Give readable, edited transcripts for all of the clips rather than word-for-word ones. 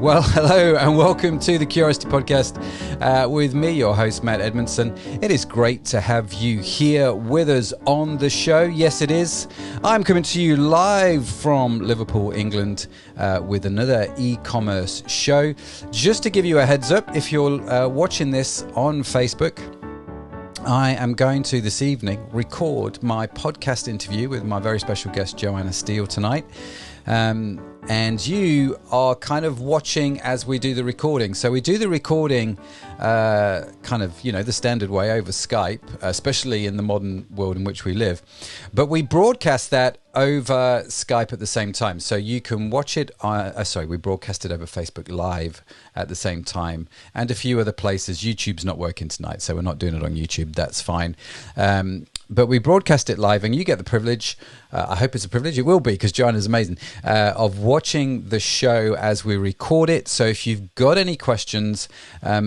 Well, hello and welcome to the Curiosity Podcast with me, your host, Matt Edmondson. It is great to have you here with us on the show. Yes, it is. I'm coming to you live from Liverpool, England, with another e-commerce show. Just to give you a heads up, if you're watching this on Facebook, I am going to this evening record my podcast interview with my very special guest, Joanna Steele, tonight. And you are kind of watching as we do the recording. So we do the recording kind of, the standard way over Skype, especially in the modern world in which we live. But we broadcast that over Skype at the same time. So you can watch it. We broadcast it over Facebook Live at the same time. And a few other places. YouTube's not working tonight, so we're not doing it on YouTube. That's fine. But we broadcast it live, and you get the privilege, I hope it's a privilege, it will be because Joanna's amazing, of watching the show as we record it. So if you've got any questions,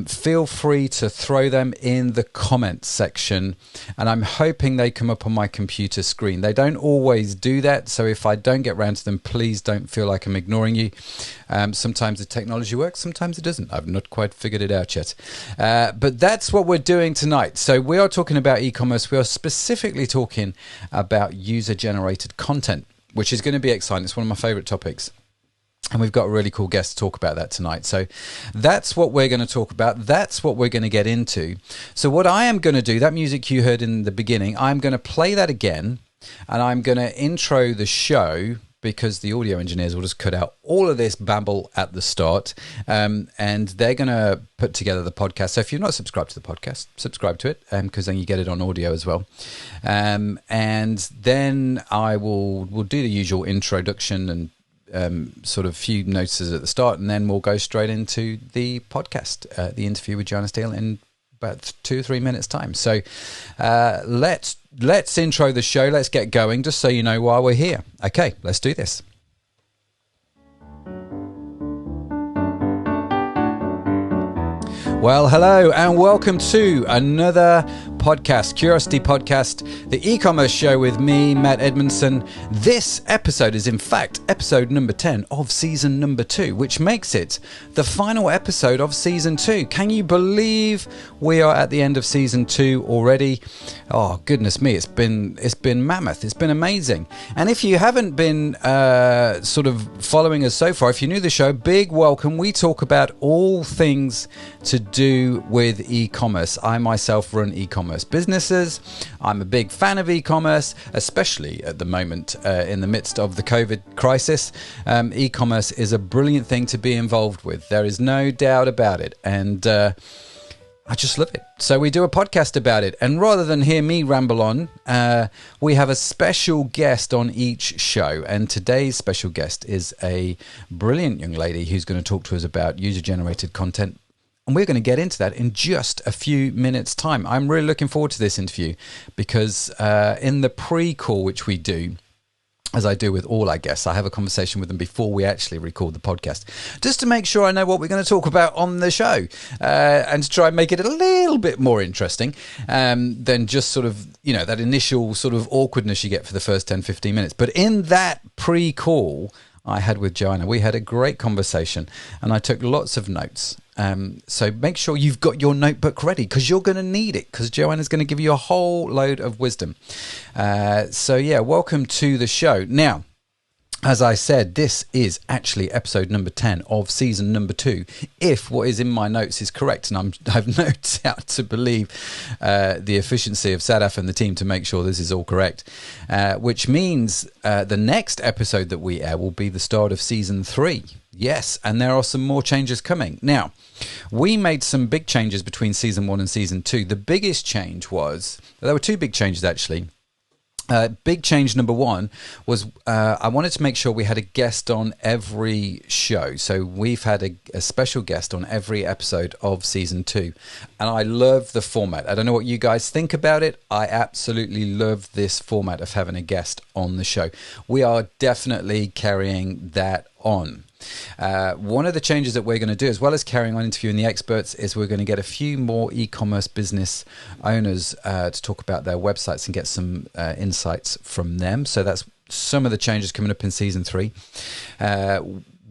feel free to throw them in the comments section, and I'm hoping they come up on my computer screen. They don't always do that, so if I don't get around to them, please don't feel like I'm ignoring you. Sometimes the technology works, sometimes it doesn't. I've not quite figured it out yet. But that's what we're doing tonight. So we are talking about e-commerce. We are specifically talking about user-generated content, which is going to be exciting. It's one of my favorite topics. And we've got a really cool guest to talk about that tonight. So that's what we're going to talk about. That's what we're going to get into. So what I am going to do, that music you heard in the beginning, I'm going to play that again, and I'm going to intro the show, because the audio engineers will just cut out all of this babble at the start, and they're going to put together the podcast. So if you're not subscribed to the podcast, subscribe to it, because then you get it on audio as well. And then we'll do the usual introduction and sort of few notices at the start, and then we'll go straight into the podcast, the interview with Joanna Steele in about 2 or 3 minutes time. So let's intro the show. Let's get going, just so you know why we're here. Okay, let's do this. Well, hello and welcome to another podcast, Curiosity Podcast, the e-commerce show with me, Matt Edmondson. This episode is in fact episode number 10 of season number 2, which makes it the final episode of season 2. Can you believe we are at the end of season 2 already? Oh, goodness me, it's been mammoth. It's been amazing. And if you haven't been sort of following us so far, if you're new to the show, big welcome. We talk about all things to do with e-commerce. I myself run e-commerce businesses. I'm a big fan of e-commerce, especially at the moment in the midst of the COVID crisis. E-commerce is a brilliant thing to be involved with. There is no doubt about it. And I just love it. So we do a podcast about it. And rather than hear me ramble on, we have a special guest on each show. And today's special guest is a brilliant young lady who's going to talk to us about user-generated content. And we're going to get into that in just a few minutes' time. I'm really looking forward to this interview because in the pre-call, which we do, as I do with all our guests, I have a conversation with them before we actually record the podcast, just to make sure I know what we're going to talk about on the show, and to try and make it a little bit more interesting than just sort of, that initial sort of awkwardness you get for the first 10, 15 minutes. But in that pre-call I had with Joanna, we had a great conversation and I took lots of notes. So make sure you've got your notebook ready, because you're going to need it, because Joanna's going to give you a whole load of wisdom. Welcome to the show. Now, as I said, this is actually episode number 10 of season number 2, if what is in my notes is correct, and I've no doubt to believe the efficiency of Sadaf and the team to make sure this is all correct, which means the next episode that we air will be the start of season 3. Yes, and there are some more changes coming. Now, we made some big changes between season 1 and season 2. The biggest change was, there were 2 big changes actually. Big change number 1 was I wanted to make sure we had a guest on every show. So we've had a special guest on every episode of season 2. And I love the format. I don't know what you guys think about it. I absolutely love this format of having a guest on the show. We are definitely carrying that on. One of the changes that we're going to do, as well as carrying on interviewing the experts, is we're going to get a few more e-commerce business owners to talk about their websites and get some insights from them. So that's some of the changes coming up in season 3.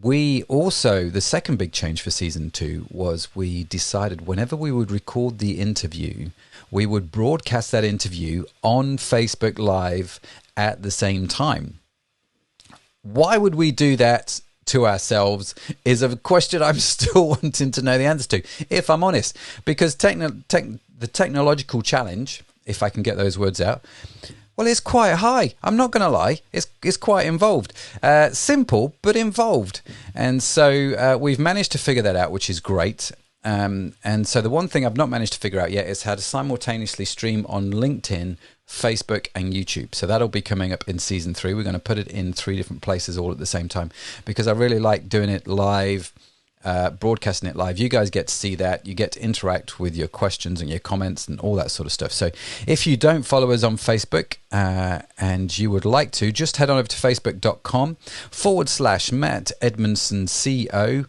We also, the second big change for season 2 was we decided whenever we would record the interview, we would broadcast that interview on Facebook Live at the same time. Why would we do that to ourselves is a question I'm still wanting to know the answer to, if I'm honest, because the technological challenge, if I can get those words out, well, it's quite high. I'm not going to lie. It's quite involved. Simple, but involved. And so we've managed to figure that out, which is great. And so the one thing I've not managed to figure out yet is how to simultaneously stream on LinkedIn, Facebook and YouTube. So that'll be coming up in season 3. We're going to put it in 3 different places all at the same time because I really like doing it live, broadcasting it live. You guys get to see that. You get to interact with your questions and your comments and all that sort of stuff. So if you don't follow us on Facebook and you would like to, just head on over to facebook.com/Matt Edmondson CO,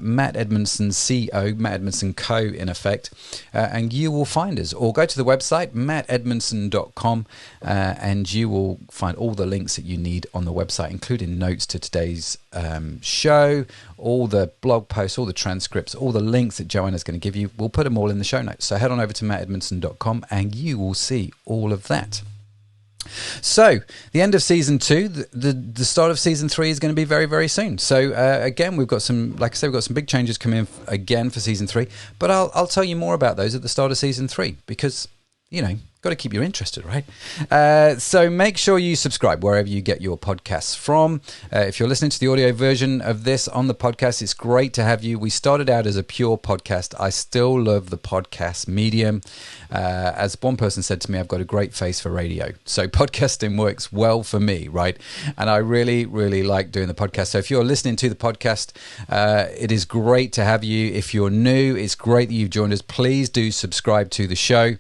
Matt Edmondson CO, Matt Edmondson Co in effect, and you will find us. Or go to the website, mattedmondson.com, and you will find all the links that you need on the website, including notes to today's show, all the blog posts, all the transcripts, all the links that Joanna's going to give you. We'll put them all in the show notes. So head on over to mattedmondson.com and you will see all of that. So the end of season 2, the start of season 3 is going to be very, very soon. So again, we've got some, like I said, we've got some big changes coming in again for season 3, but I'll tell you more about those at the start of season 3 because, you know, got to keep you interested, right? So make sure you subscribe wherever you get your podcasts from. If you're listening to the audio version of this on the podcast, it's great to have you. We started out as a pure podcast. I still love the podcast medium. As one person said to me, I've got a great face for radio. So podcasting works well for me, right? And I really, really like doing the podcast. So if you're listening to the podcast, it is great to have you. If you're new, it's great that you've joined us. Please do subscribe to the show.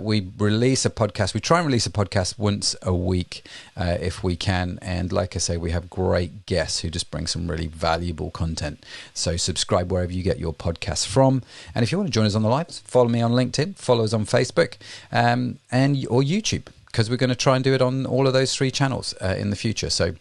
We release a podcast. We try and release a podcast once a week if we can. And like I say, we have great guests who just bring some really valuable content. So subscribe wherever you get your podcasts from. And if you want to join us on the live, follow me on LinkedIn, follow us on Facebook and or YouTube, because we're going to try and do it on all of those 3 channels in the future. So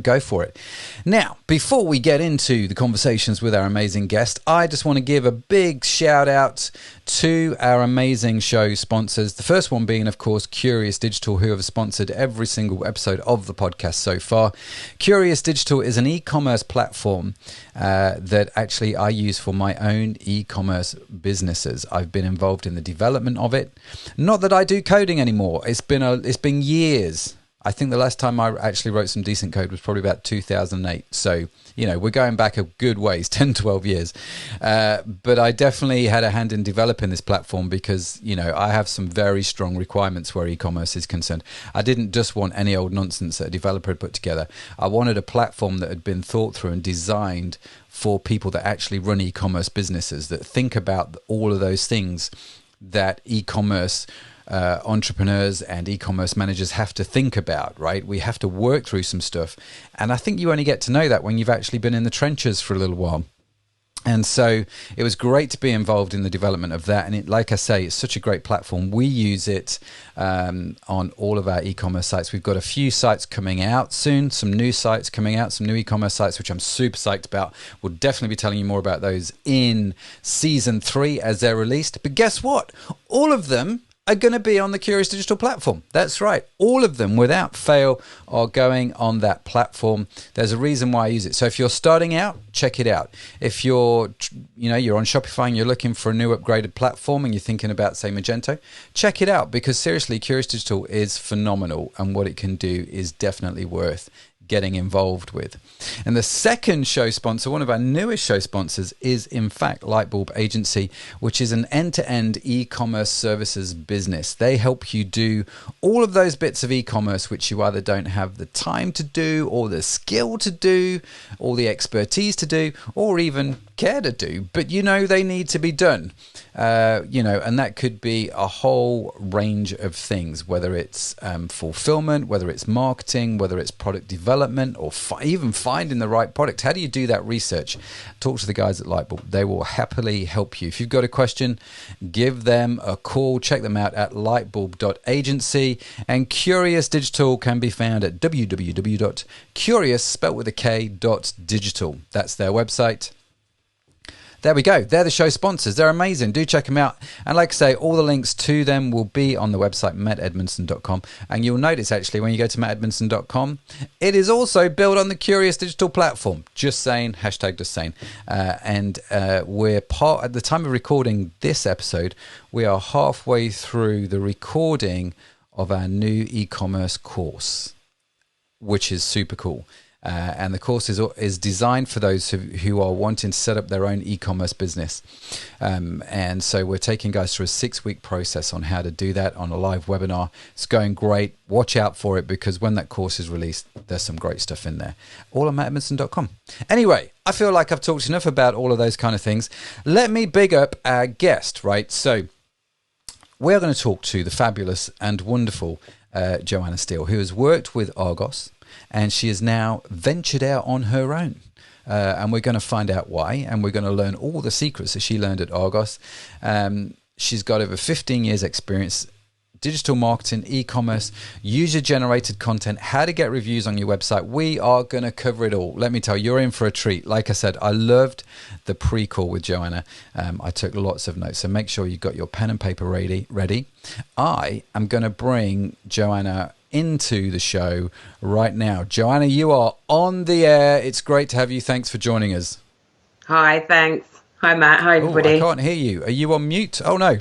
go for it. Now, before we get into the conversations with our amazing guest, I just want to give a big shout out to our amazing show sponsors. The first one being, of course, Curious Digital, who have sponsored every single episode of the podcast so far. Curious Digital is an e-commerce platform that actually I use for my own e-commerce businesses. I've been involved in the development of it. Not that I do coding anymore. It's been years. I think the last time I actually wrote some decent code was probably about 2008. So, you know, we're going back a good ways, 10, 12 years. But I definitely had a hand in developing this platform because, you know, I have some very strong requirements where e-commerce is concerned. I didn't just want any old nonsense that a developer had put together. I wanted a platform that had been thought through and designed for people that actually run e-commerce businesses, that think about all of those things that e-commerce entrepreneurs and e-commerce managers have to think about, right? We have to work through some stuff. And I think you only get to know that when you've actually been in the trenches for a little while. And so it was great to be involved in the development of that. And like I say, it's such a great platform. We use it on all of our e-commerce sites. We've got a few sites coming out soon, some new sites coming out, some new e-commerce sites, which I'm super psyched about. We'll definitely be telling you more about those in season 3 as they're released. But guess what? All of them are going to be on the Curious Digital platform. That's right. All of them without fail are going on that platform. There's a reason why I use it. So if you're starting out, check it out. If you're on Shopify and you're looking for a new upgraded platform and you're thinking about, say, Magento, check it out, because seriously, Curious Digital is phenomenal and what it can do is definitely worth getting involved with. And the second show sponsor, one of our newest show sponsors, is in fact Lightbulb Agency, which is an end-to-end e-commerce services business. They help you do all of those bits of e-commerce which you either don't have the time to do, or the skill to do, or the expertise to do, or even care to do, but they need to be done. And that could be a whole range of things, whether it's fulfillment, whether it's marketing, whether it's product development, or even finding the right product. How do you do that research? Talk to the guys at Lightbulb. They will happily help you. If you've got a question, give them a call. Check them out at lightbulb.agency, and Curious Digital can be found at www.curious, spelt with a K, .digital. That's their website. There we go. They're the show sponsors. They're amazing. Do check them out. And like I say, all the links to them will be on the website, mattedmondson.com. And you'll notice, actually, when you go to mattedmondson.com, it is also built on the Curious Digital platform. Just saying, hashtag just saying. And we're at the time of recording this episode, we are halfway through the recording of our new e-commerce course, which is super cool. And the course is designed for those who are wanting to set up their own e-commerce business. And so we're taking guys through a 6-week process on how to do that on a live webinar. It's going great. Watch out for it, because when that course is released, there's some great stuff in there. All on mattedmondson.com. Anyway, I feel like I've talked enough about all of those kind of things. Let me big up our guest, right? So we're going to talk to the fabulous and wonderful Joanna Steele, who has worked with Argos, and she has now ventured out on her own. And we're going to find out why, and we're going to learn all the secrets that she learned at Argos. She's got over 15 years experience, digital marketing, e-commerce, user-generated content, how to get reviews on your website. We are going to cover it all. Let me tell you, you're in for a treat. Like I said, I loved the pre-call with Joanna. I took lots of notes, so make sure you've got your pen and paper ready. I am going to bring Joanna into the show right now. Joanna, you are on the air. It's great to have you. Thanks for joining us. Hi, thanks. Hi, Matt. Hi, everybody. I can't hear you. Are you on mute? Oh, no.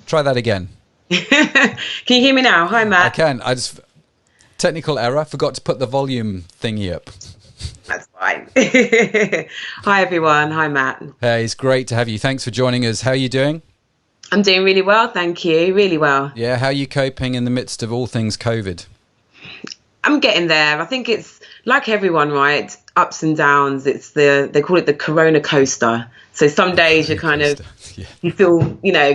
Try that again. Can you hear me now? Hi, Matt. I can. Technical error. Forgot to put the volume thingy up. That's fine. Hi, everyone. Hi, Matt. Hey, it's great to have you. Thanks for joining us. How are you doing? I'm doing really well, thank you. Really well. Yeah, how are you coping in the midst of all things COVID? I'm getting there. I think it's like everyone, right? Ups and downs. They call it the Corona coaster. So some days you you feel,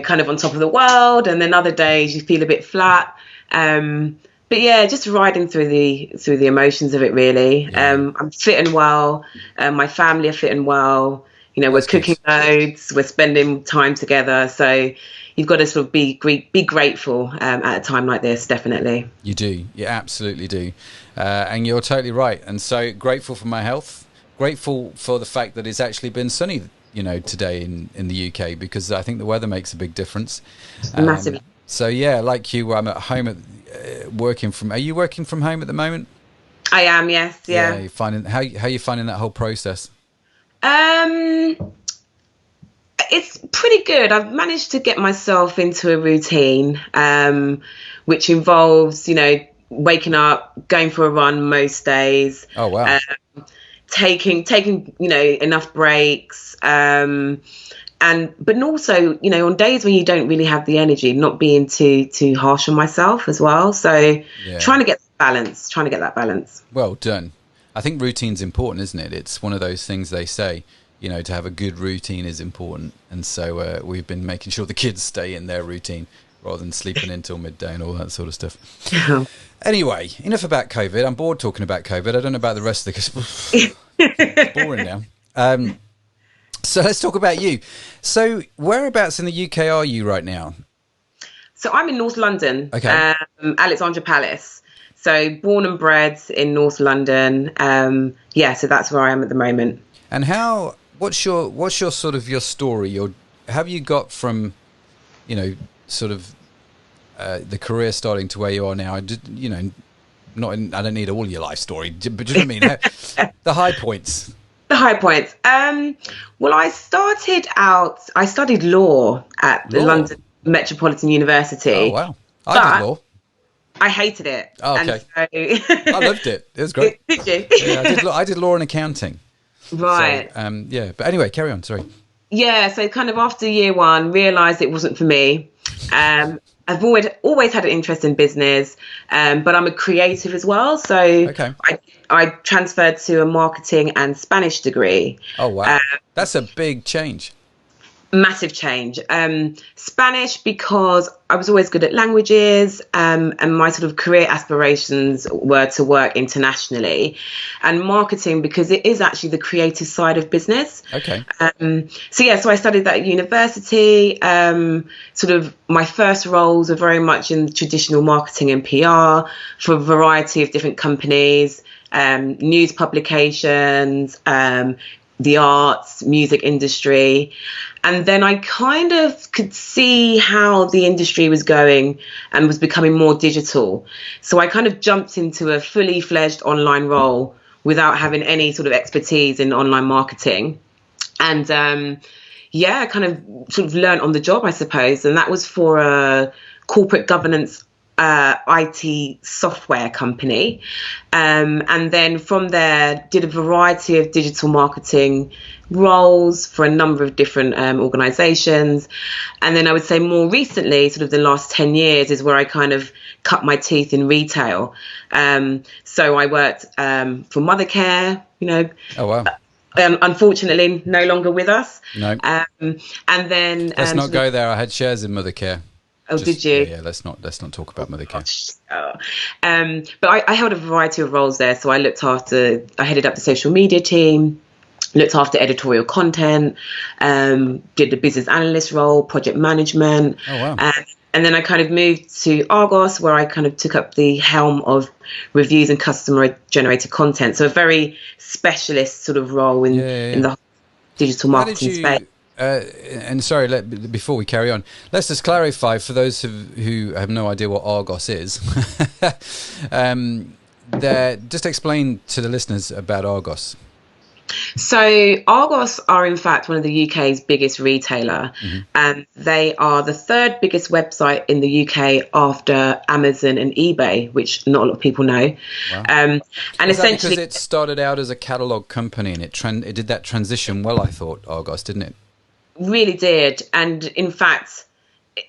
kind of on top of the world, and then other days you feel a bit flat. But yeah, just riding through the emotions of it, really. Yeah. I'm fitting well. My family are fitting well. We're cooking loads, we're spending time together. So you've got to sort of be grateful at a time like this, definitely. You do. You absolutely do. And you're totally right. And so grateful for my health, grateful for the fact that it's actually been sunny, today in the UK, because I think the weather makes a big difference. Massively. So yeah, like you, I'm at home are you working from home at the moment? I am, yes. Yeah. How are you finding that whole process? It's pretty good. I've managed to get myself into a routine, which involves, waking up, going for a run most days. Oh, wow. Taking, enough breaks. But also, on days when you don't really have the energy, not being too harsh on myself as well. So trying to get that balance. Well done. I think routine's important, isn't it? It's one of those things they say, to have a good routine is important. And so we've been making sure the kids stay in their routine rather than sleeping until midday and all that sort of stuff. Anyway, enough about COVID. I'm bored talking about COVID. I don't know about the rest of the... It's boring now. So let's talk about you. So whereabouts in the UK are you right now? So I'm in North London, okay. Alexandra Palace. So born and bred in North London. So that's where I am at the moment. And what's your sort of your story? Have you got from, sort of the career starting to where you are now? I don't need all your life story, but do you know what I mean? The high points. The high points. Well, I studied law at the London Metropolitan University. Oh, wow. I did law. I hated it. Oh, okay. And so I loved it. It was great. Did you? Yeah, I did law and accounting. Right. So, but anyway, carry on. Sorry. Yeah. So kind of after year one, realised it wasn't for me. And I've always had an interest in business, but I'm a creative as well. So I transferred to a marketing and Spanish degree. Oh, wow. That's a big change. Massive change. Spanish because I was always good at languages, and my sort of career aspirations were to work internationally, and marketing because it is actually the creative side of business. Okay. So I studied that at university. Sort of my first roles are very much in traditional marketing and PR for a variety of different companies, news publications, the arts, music industry. And then I kind of could see how the industry was going and was becoming more digital. So I kind of jumped into a fully fledged online role without having any sort of expertise in online marketing. And I kind of sort of learned on the job, I suppose. And that was for a corporate governance IT software company. And then from there, did a variety of digital marketing roles for a number of different organizations. And then I would say more recently, sort of the last 10 years is where I kind of cut my teeth in retail. So I worked for Mothercare, Oh, wow. Unfortunately, no longer with us. No. And then let's not go there. I had shares in Mothercare. Oh, did you? Yeah, let's not talk about Mothercare. But I held a variety of roles there. So I headed up the social media team, looked after editorial content, did the business analyst role, project management. Oh, wow. And then I kind of moved to Argos, where I kind of took up the helm of reviews and customer generated content. So a very specialist sort of role in the digital marketing space. And sorry, before we carry on, let's just clarify for those who have no idea what Argos is. Just explain to the listeners about Argos. So Argos are in fact one of the UK's biggest retailer, and they are the third biggest website in the UK after Amazon and eBay, which not a lot of people know. Wow. And is essentially, that because it started out as a catalogue company and it did that transition well, I thought, Argos, didn't it? Really did. And in fact,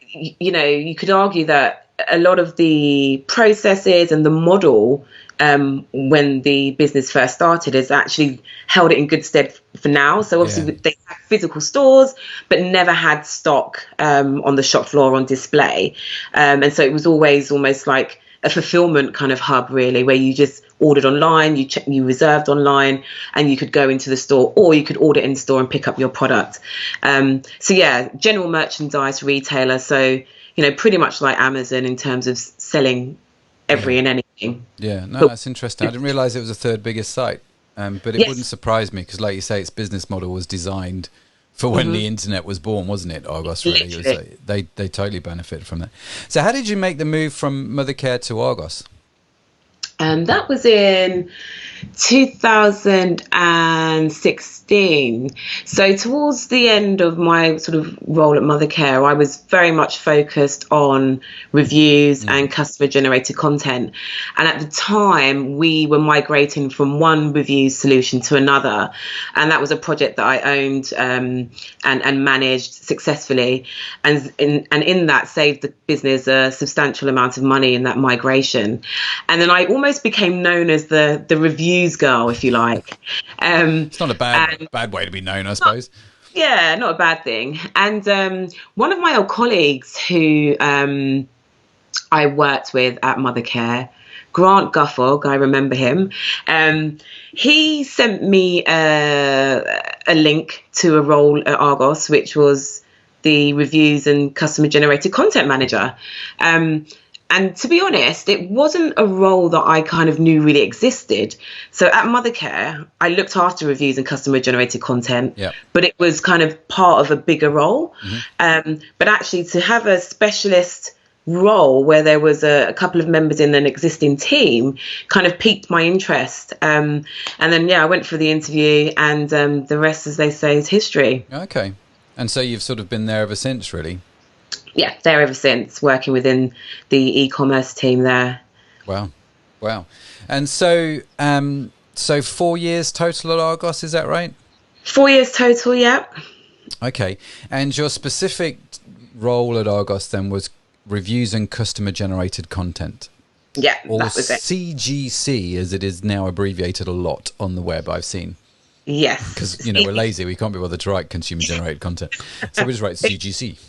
you could argue that a lot of the processes and the model when the business first started has actually held it in good stead for now. So obviously they had physical stores, but never had stock on the shop floor on display. And so it was always almost like a fulfillment kind of hub, really, where you just ordered online, you reserved online, and you could go into the store, or you could order in store and pick up your product. General merchandise retailer. So, pretty much like Amazon in terms of selling every and anything. Yeah, no, that's interesting. I didn't realize it was the third biggest site, but it wouldn't surprise me because, like you say, its business model was designed for when the internet was born, wasn't it, Argos? Really, it was they totally benefited from that. So, how did you make the move from Mothercare to Argos? That was in 2016. So towards the end of my sort of role at Mothercare, I was very much focused on reviews and customer generated content. And at the time, we were migrating from one review solution to another. And that was a project that I owned and managed successfully. And in that saved the business a substantial amount of money in that migration. And then I almost became known as the reviews girl, if you like. It's not a bad way to be known, I suppose. Yeah, not a bad thing. And one of my old colleagues who I worked with at Mothercare, Grant Guffog, I remember him. He sent me a link to a role at Argos, which was the reviews and customer generated content manager. And to be honest, it wasn't a role that I kind of knew really existed. So at Mothercare, I looked after reviews and customer generated content, but it was kind of part of a bigger role. But actually to have a specialist role where there was a couple of members in an existing team kind of piqued my interest. And then, I went for the interview and the rest, as they say, is history. Okay. And so you've sort of been there ever since, really? Yeah, there ever since, working within the e-commerce team there. Wow. And so 4 years total at Argos, is that right? 4 years total, yeah. Okay. And your specific role at Argos then was reviews and customer generated content. Yeah, or that was it. CGC, as it is now abbreviated a lot on the web, I've seen. Yes. Because, we're lazy. We can't be bothered to write consumer-generated content. So we just write CGC.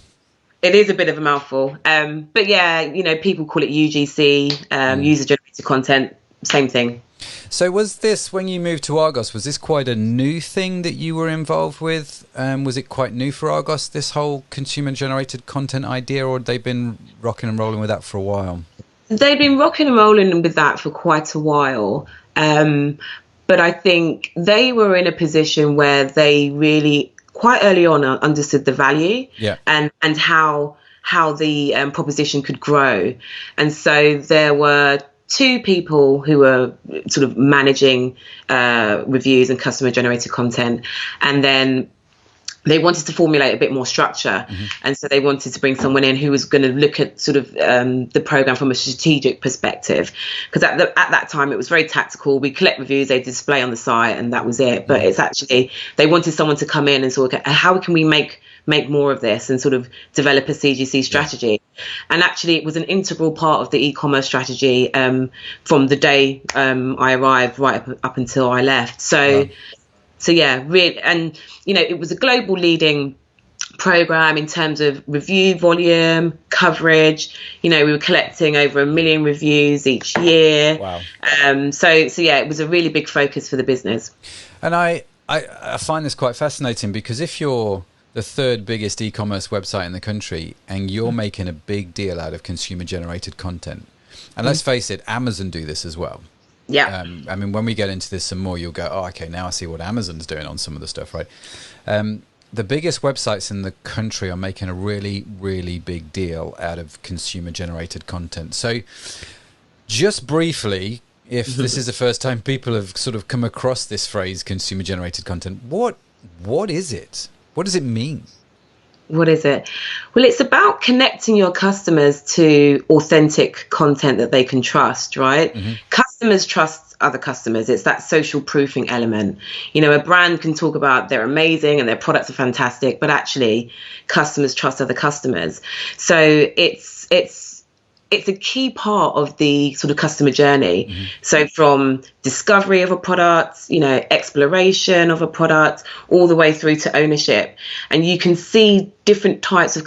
It is a bit of a mouthful. But yeah, people call it UGC, user-generated content, same thing. So was this, when you moved to Argos, was this quite a new thing that you were involved with? Was it quite new for Argos, this whole consumer-generated content idea, or had they been rocking and rolling with that for a while? They'd been rocking and rolling with that for quite a while. But I think they were in a position where they really, quite early on, understood the value and how the proposition could grow. And so there were two people who were sort of managing reviews and customer generated content. And then they wanted to formulate a bit more structure. And so they wanted to bring someone in who was going to look at sort of the program from a strategic perspective. Because at that time, it was very tactical. We collect reviews, they display on the site, and that was it. But it's actually, they wanted someone to come in and sort of, how can we make more of this and sort of develop a CGC strategy? And actually, it was an integral part of the e-commerce strategy from the day I arrived right up until I left. So... Wow. So yeah, really, and it was a global leading program in terms of review volume, coverage. We were collecting over 1 million reviews each year. Wow. So yeah, it was a really big focus for the business. And I find this quite fascinating, because if you're the third biggest e-commerce website in the country and you're making a big deal out of consumer generated content, and let's face it, Amazon do this as well. Yeah. I mean, when we get into this some more, you'll go, oh, okay, now I see what Amazon's doing on some of the stuff, right? The biggest websites in the country are making a really, really big deal out of consumer-generated content. So just briefly, if this is the first time people have sort of come across this phrase, consumer-generated content, what is it? What does it mean? What is it? Well, it's about connecting your customers to authentic content that they can trust, right? Customers trust other customers. It's that social proofing element. A brand can talk about they're amazing and their products are fantastic, but actually customers trust other customers. So it's a key part of the sort of customer journey. So from discovery of a product, exploration of a product, all the way through to ownership. And you can see different types of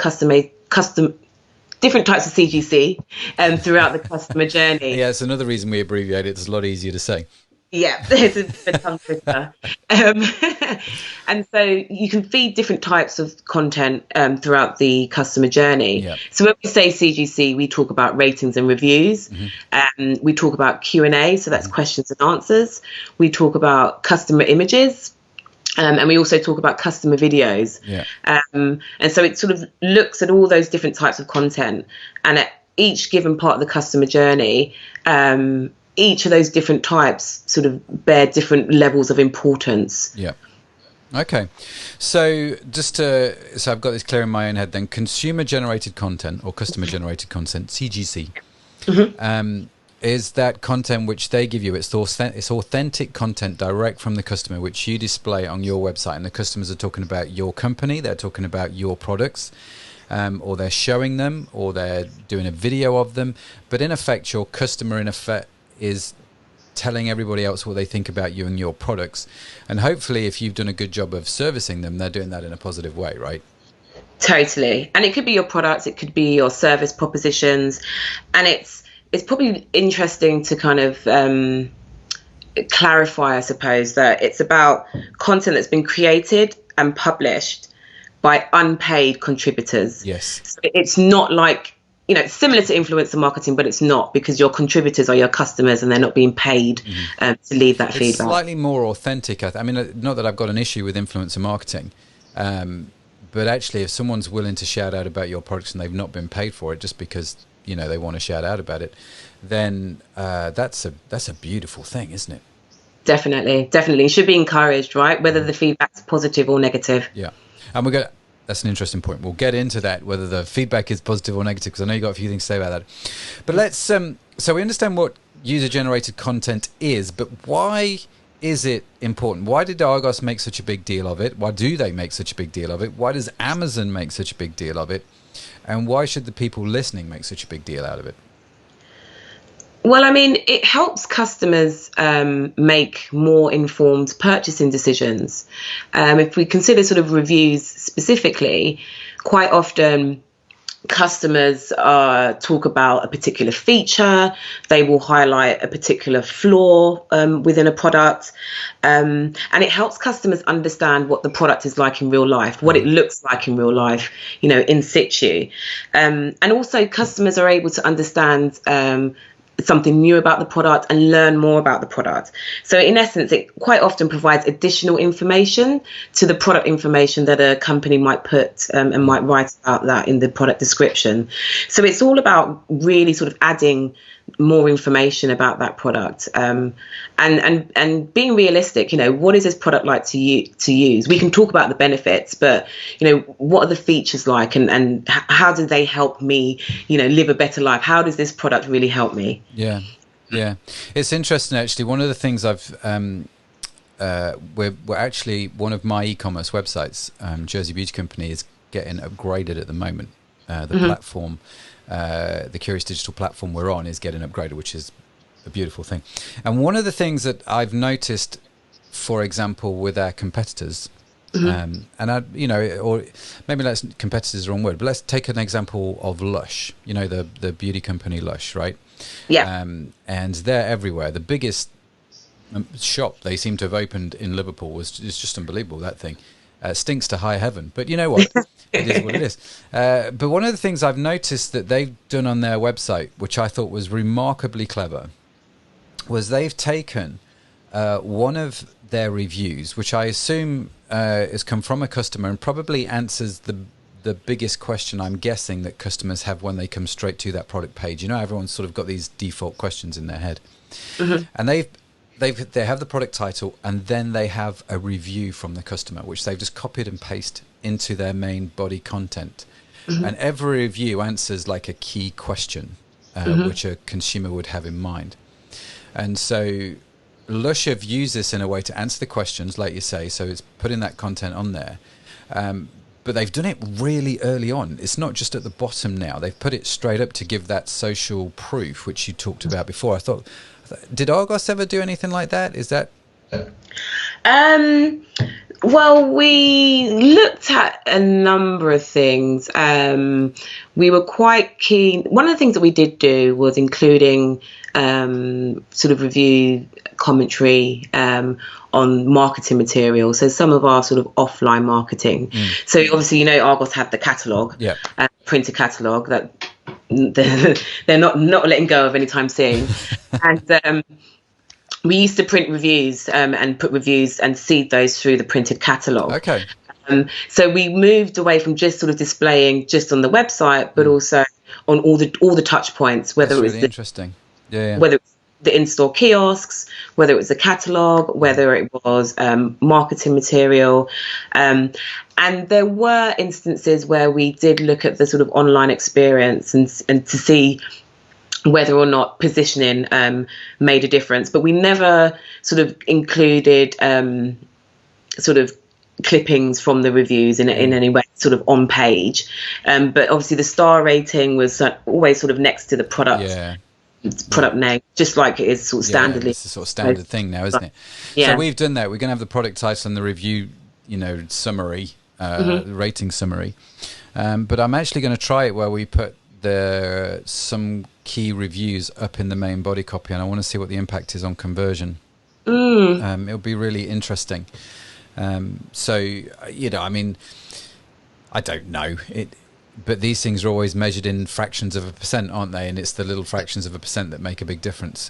different types of CGC throughout the customer journey. Yeah, it's another reason we abbreviate it. It's a lot easier to say. Yeah, there's a tongue twister. And so you can feed different types of content throughout the customer journey. Yep. So when we say CGC, we talk about ratings and reviews. We talk about Q&A, so that's questions and answers. We talk about customer images. And we also talk about customer videos. Yeah. And so it sort of looks at all those different types of content. And at each given part of the customer journey, each of those different types sort of bear different levels of importance. Yeah. Okay. So so I've got this clear in my own head then. Consumer generated content or customer generated content, CGC, is that content which they give you. It's authentic content direct from the customer, which you display on your website. And the customers are talking about your company. They're talking about your products. Or they're showing them, or they're doing a video of them. But in effect, your customer, is telling everybody else what they think about you and your products. And hopefully, if you've done a good job of servicing them, they're doing that in a positive way, right? Totally. And it could be your products, it could be your service propositions. And it's probably interesting to kind of clarify, I suppose, that it's about content that's been created and published by unpaid contributors. Yes. So it's not like, it's similar to influencer marketing, but it's not, because your contributors are your customers and they're not being paid to leave that feedback. It's slightly more authentic. I mean, not that I've got an issue with influencer marketing, but actually if someone's willing to shout out about your products and they've not been paid for it just because, they want to shout out about it, then that's a beautiful thing, isn't it? Definitely. It should be encouraged, right? Whether the feedback's positive or negative. Yeah. And that's an interesting point. We'll get into that, whether the feedback is positive or negative, because I know you've got a few things to say about that. But let's, so we understand what user-generated content is, but why is it important? Why did Argos make such a big deal of it? Why do they make such a big deal of it? Why does Amazon make such a big deal of it? And why should the people listening make such a big deal out of it? Well, I mean, it helps customers make more informed purchasing decisions. If we consider sort of reviews specifically, quite often customers talk about a particular feature. They will highlight a particular flaw within a product. And it helps customers understand what the product is like in real life, what it looks like in real life, in situ. And also customers are able to understand something new about the product and learn more about the product. So in essence, it quite often provides additional information to the product information that a company might put and might write about that in the product description. So it's all about really sort of adding more information about that product and being realistic. What is this product like to use? We can talk about the benefits, but what are the features like, and how do they help me live a better life? How does this product really help me? Yeah It's interesting, actually. One of the things I've we're actually, one of my e-commerce websites, Jersey Beauty Company, is getting upgraded at the moment. The platform, the Curious Digital platform we're on, is getting upgraded, which is a beautiful thing. And one of the things that I've noticed, for example, with our competitors, and or maybe competitors is the wrong word, but let's take an example of Lush. The beauty company Lush, right? Yeah. And they're everywhere. The biggest shop they seem to have opened in Liverpool is just unbelievable. That thing stinks to high heaven, but you know what? It is what it is. But one of the things I've noticed that they've done on their website, which I thought was remarkably clever, was they've taken one of their reviews, which I assume has come from a customer and probably answers the biggest question, I'm guessing, that customers have when they come straight to that product page. Everyone's sort of got these default questions in their head. And they have the product title, and then they have a review from the customer, which they've just copied and pasted into their main body content. And every review answers like a key question, which a consumer would have in mind. And so Lush have used this in a way to answer the questions, like you say, so it's putting that content on there. But they've done it really early on. It's not just at the bottom now. They've put it straight up to give that social proof, which you talked about before. I thought, did Argos ever do anything like that? Is that... Well, we looked at a number of things. We were quite keen. One of the things that we did do was including sort of review commentary on marketing material. So some of our sort of offline marketing. So obviously, Argos had the catalogue, printed catalogue that they're not letting go of anytime soon. And we used to print reviews and put reviews and seed those through the printed catalogue. Okay. So we moved away from just sort of displaying just on the website, but also on all the touch points, whether That's it was really interesting. Yeah. whether it's the in-store kiosks, whether it was the catalogue, whether it was marketing material. And there were instances where we did look at the sort of online experience and to see whether or not positioning made a difference. But we never sort of included sort of clippings from the reviews in any way sort of on page. But obviously the star rating was always sort of next to the product. Product name, just like it is sort of standardly. It's a sort of standard thing now, isn't it? So we've done that. We're going to have the product title and the review, summary, rating summary. But I'm actually going to try it where we put some key reviews up in the main body copy, and I want to see what the impact is on conversion. It'll be really interesting. So, I mean, I don't know it. But these things are always measured in fractions of a percent, aren't they? And it's the little fractions of a percent that make a big difference.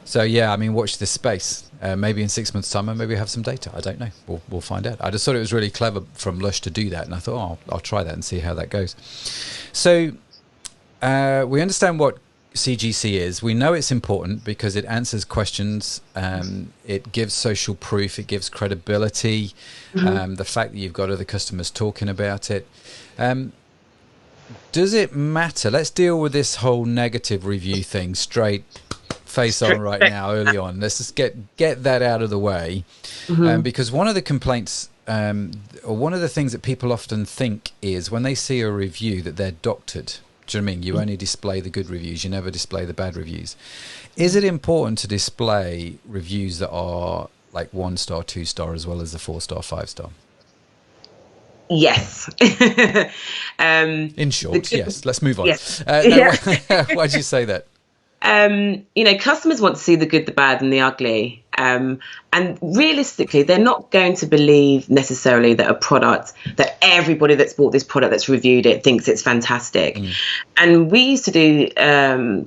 So yeah, I mean, watch this space. Maybe in 6 months' time, and maybe have some data. I don't know. We'll find out. I just thought it was really clever from Lush to do that, and I thought, I'll try that and see how that goes. So we understand what CGC is. We know it's important because it answers questions. It gives social proof. It gives credibility. The fact that you've got other customers talking about it. Does it matter? Let's deal with this whole negative review thing straight face on right now, early on. Let's just get that out of the way. Because one of the complaints or one of the things that people often think is when they see a review that they're doctored. Do you know what I mean? You only display the good reviews, you never display the bad reviews. Is it important to display reviews that are like 1 star, 2 star, as well as the 4 star, 5 star? Yes. In short, yes. Let's move on. Yes. Why did you say that? Customers want to see the good, the bad, and the ugly. And realistically, they're not going to believe necessarily that a product, that everybody that's bought this product, that's reviewed it, thinks it's fantastic. And we used to do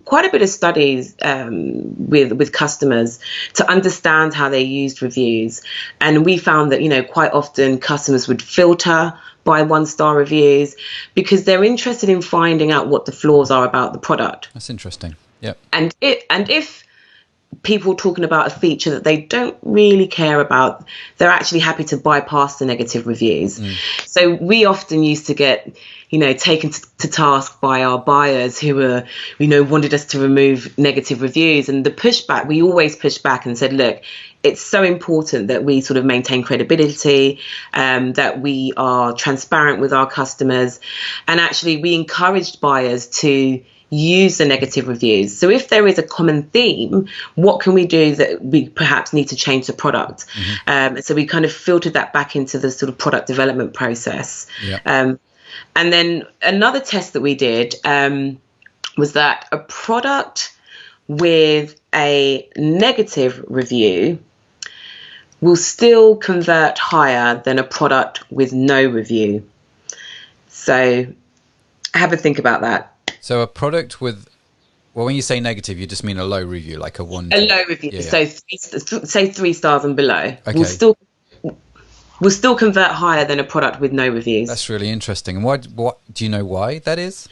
quite a bit of studies with customers to understand how they used reviews. And we found that, quite often customers would filter by 1-star reviews because they're interested in finding out what the flaws are about the product. That's interesting. Yeah. And if people talking about a feature that they don't really care about, they're actually happy to bypass the negative reviews. So we often used to get, taken to task by our buyers who were, wanted us to remove negative reviews. And the pushback, we always pushed back and said, look, it's so important that we sort of maintain credibility, that we are transparent with our customers. And actually, we encouraged buyers to use the negative reviews. So if there is a common theme, what can we do that we perhaps need to change the product? So we kind of filtered that back into the sort of product development process. And then another test that we did was that a product with a negative review will still convert higher than a product with no review. So have a think about that. So a product with, well, when you say negative, you just mean a low review, like a 1. A low review. So say 3 stars and below. Okay. Will still convert higher than a product with no reviews. That's really interesting. And what do you know why that is?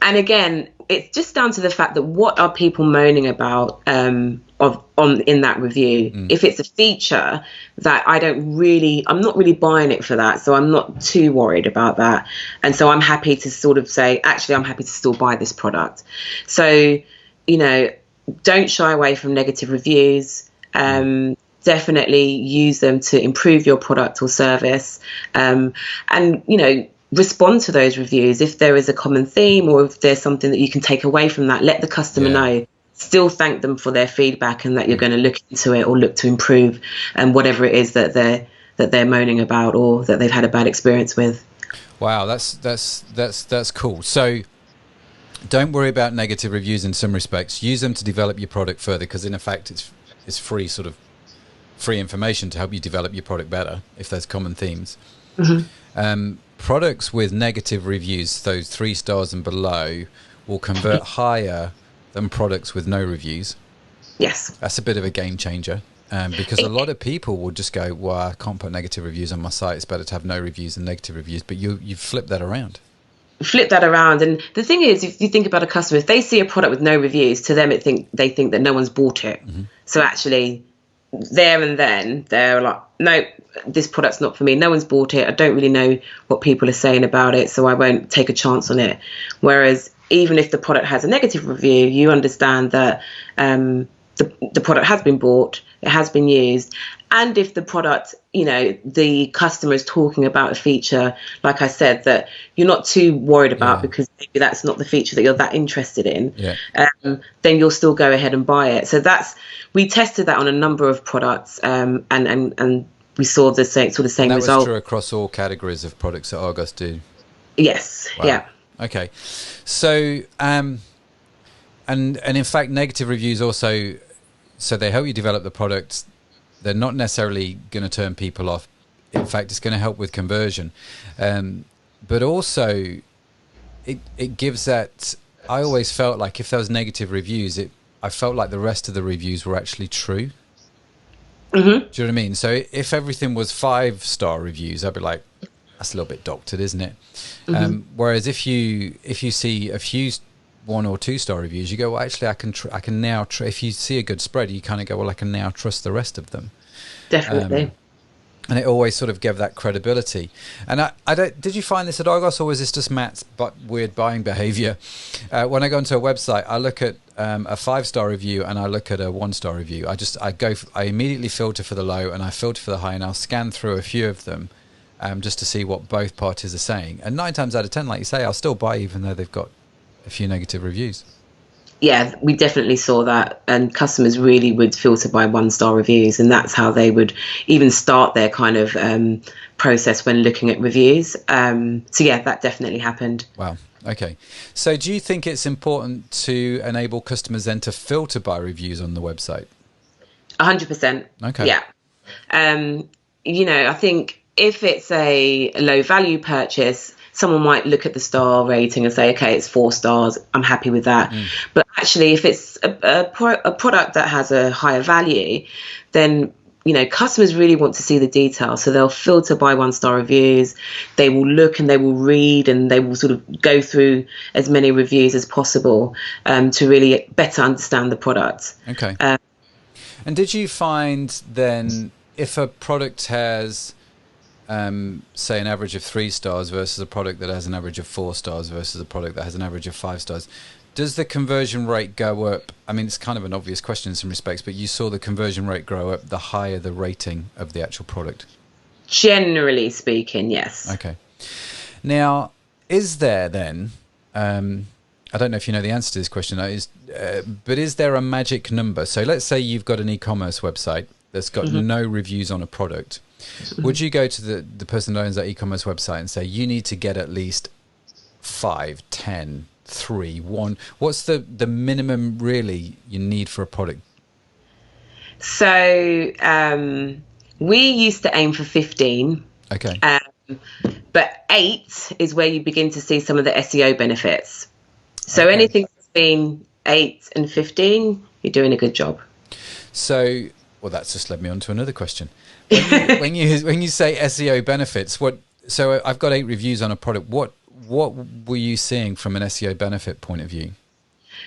And again, it's just down to the fact that what are people moaning about in that review? If it's a feature that I'm not really buying it for that, so I'm not too worried about that. And so I'm happy to sort of say, actually, I'm happy to still buy this product. So, don't shy away from negative reviews. Definitely use them to improve your product or service. And, respond to those reviews. If there is a common theme or if there's something that you can take away from that, let the customer know. Still thank them for their feedback and that you're going to look into it or look to improve and whatever it is that they're moaning about or that they've had a bad experience with. Wow, that's cool. So don't worry about negative reviews in some respects. Use them to develop your product further because in effect it's free information to help you develop your product better if there's common themes. Products with negative reviews, those 3 stars and below, will convert higher than products with no reviews. Yes. That's a bit of a game changer because a lot of people will just go, well, I can't put negative reviews on my site. It's better to have no reviews than negative reviews. But you've flipped that around. Flip that around. And the thing is, if you think about a customer, if they see a product with no reviews, to them they think that no one's bought it. So actually, there and then, they're like, no, this product's not for me. No one's bought it. I don't really know what people are saying about it, so I won't take a chance on it. Whereas even if the product has a negative review, you understand that the product has been bought, it has been used. And if the product, the customer is talking about a feature, like I said, that you're not too worried about because maybe that's not the feature that you're that interested in, then you'll still go ahead and buy it. So we tested that on a number of products and we saw the same result. That was true across all categories of products that Argos do? Yes, wow. Yeah. Okay. So, and in fact, negative reviews also, so they help you develop the product. They're not necessarily going to turn people off. In fact, it's going to help with conversion. But also, it gives that, I always felt like if there was negative reviews, I felt like the rest of the reviews were actually true. Do you know what I mean? So if everything was 5-star reviews, I'd be like, that's a little bit doctored, isn't it? Whereas if you see a few 1 or 2-star reviews, you go, well, actually, I can now. If you see a good spread, you kind of go, well, I can now trust the rest of them. Definitely. And it always sort of gave that credibility. And I don't. Did you find this at Argos, or was this just Matt's weird buying behaviour? When I go onto a website, I look at a 5-star review and I look at a 1-star review. I immediately filter for the low and I filter for the high, and I'll scan through a few of them just to see what both parties are saying. And 9 times out of 10, like you say, I'll still buy even though they've got a few negative reviews. Yeah, we definitely saw that, and customers really would filter by 1-star reviews, and that's how they would even start their kind of process when looking at reviews. So yeah, that definitely happened. Wow. Okay. So do you think it's important to enable customers then to filter by reviews on the website? 100%. Okay. Yeah. I think if it's a low value purchase, someone might look at the star rating and say, okay, it's 4 stars. I'm happy with that. But actually, if it's a product that has a higher value, then, customers really want to see the detail. So they'll filter by 1-star reviews. They will look and they will read and they will sort of go through as many reviews as possible to really better understand the product. Okay. And did you find then if a product has, say, an average of 3 stars versus a product that has an average of 4 stars versus a product that has an average of 5 stars, does the conversion rate go up? I mean, it's kind of an obvious question in some respects, but you saw the conversion rate grow up the higher the rating of the actual product? Generally speaking, yes. Okay. Now, is there then, I don't know if you know the answer to this question, but is there a magic number? So let's say you've got an e-commerce website that's got no reviews on a product. Would you go to the person that owns that e-commerce website and say, you need to get at least 5, 10, 3, 1? What's the minimum really you need for a product? So we used to aim for 15. Okay. But 8 is where you begin to see some of the SEO benefits. So anything between 8 and 15, you're doing a good job. So, well, that's just led me on to another question. When you say SEO benefits, so I've got 8 reviews on a product. What were you seeing from an SEO benefit point of view?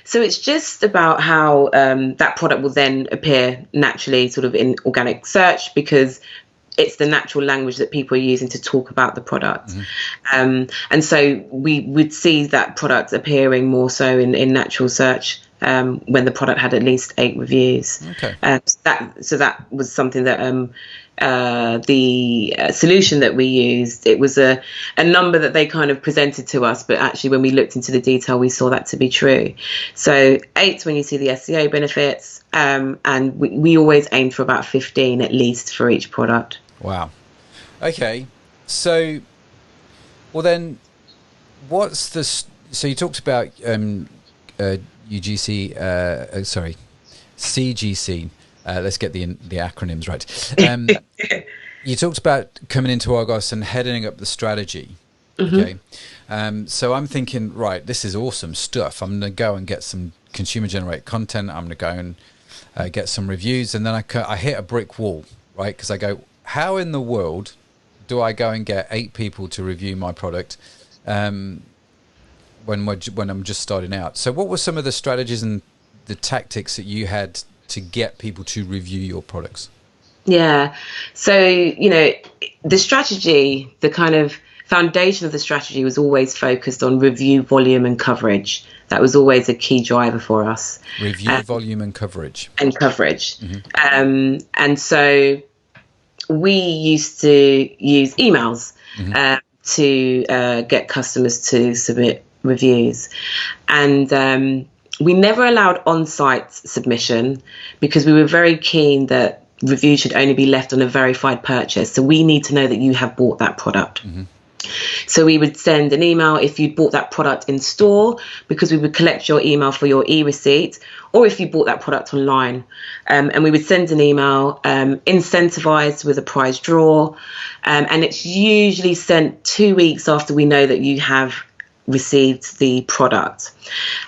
So it's just about how that product will then appear naturally sort of in organic search, because it's the natural language that people are using to talk about the product. And so we would see that product appearing more so in natural search when the product had at least 8 reviews. Okay. So that was something that the solution that we used, it was a number that they kind of presented to us, but actually when we looked into the detail, we saw that to be true. So 8 when you see the SEO benefits, and we always aim for about 15 at least for each product. Wow. Okay. So, well then, so you talked about CGC. Let's get the acronyms right. You talked about coming into Argos and heading up the strategy. Okay. So I'm thinking, right, this is awesome stuff. I'm going to go and get some consumer generated content. I'm going to go and get some reviews. And then I hit a brick wall, right? Because I go, how in the world do I go and get 8 people to review my product when I'm just starting out? So what were some of the strategies and the tactics that you had to get people to review your products? Yeah. So, the strategy, the kind of foundation of the strategy was always focused on review volume and coverage. That was always a key driver for us. Review volume and coverage. And so we used to use emails to get customers to submit reviews. And we never allowed on-site submission because we were very keen that reviews should only be left on a verified purchase. So we need to know that you have bought that product. So we would send an email if you'd bought that product in store, because we would collect your email for your e-receipt, or if you bought that product online. And we would send an email incentivized with a prize draw. And it's usually sent 2 weeks after we know that you have received the product.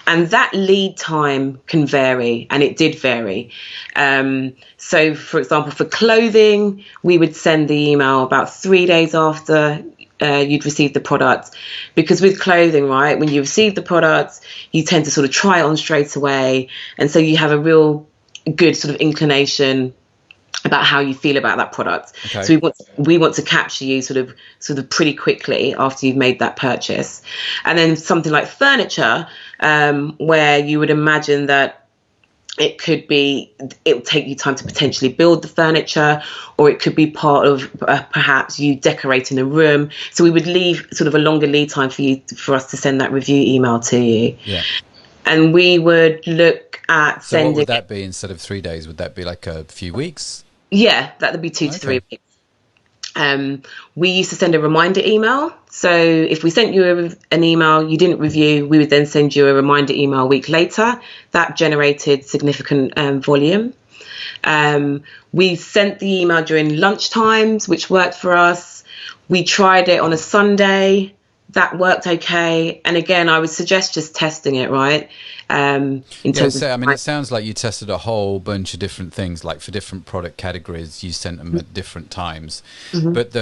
And that lead time can vary, and it did vary. So, for example, for clothing, we would send the email about 3 days after you'd received the product, because with clothing, right, when you receive the product, you tend to sort of try it on straight away, and so you have a real good sort of inclination about how you feel about that product. Okay. So we want to capture you sort of pretty quickly after you've made that purchase. And then something like furniture, where you would imagine that It could be, it will take you time to potentially build the furniture, or it could be part of perhaps you decorating a room. So we would leave sort of a longer lead time for us to send that review email to you. Yeah. And we would look at So sending. what would that be instead of 3 days? Would that be like a few weeks? Yeah, that would be 2 to 3 weeks. We used to send a reminder email. So if we sent you an email you didn't review, we would then send you a reminder email a week later. That generated significant volume. We sent the email during lunch times, which worked for us. We tried it on a Sunday. That worked okay. And again, I would suggest just testing it, right? It sounds like you tested a whole bunch of different things, like for different product categories, you sent them at different times. Mm-hmm. But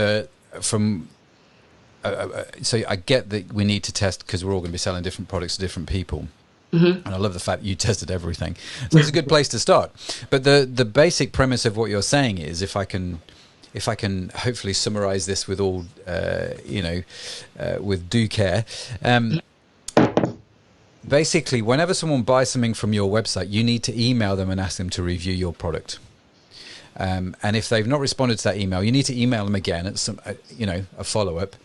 so I get that we need to test because we're all going to be selling different products to different people. Mm-hmm. And I love the fact that you tested everything. So it's a good place to start. But the basic premise of what you're saying is, if I can hopefully summarize this with all, with due care. Basically, whenever someone buys something from your website, you need to email them and ask them to review your product. And if they've not responded to that email, you need to email them again at a follow-up.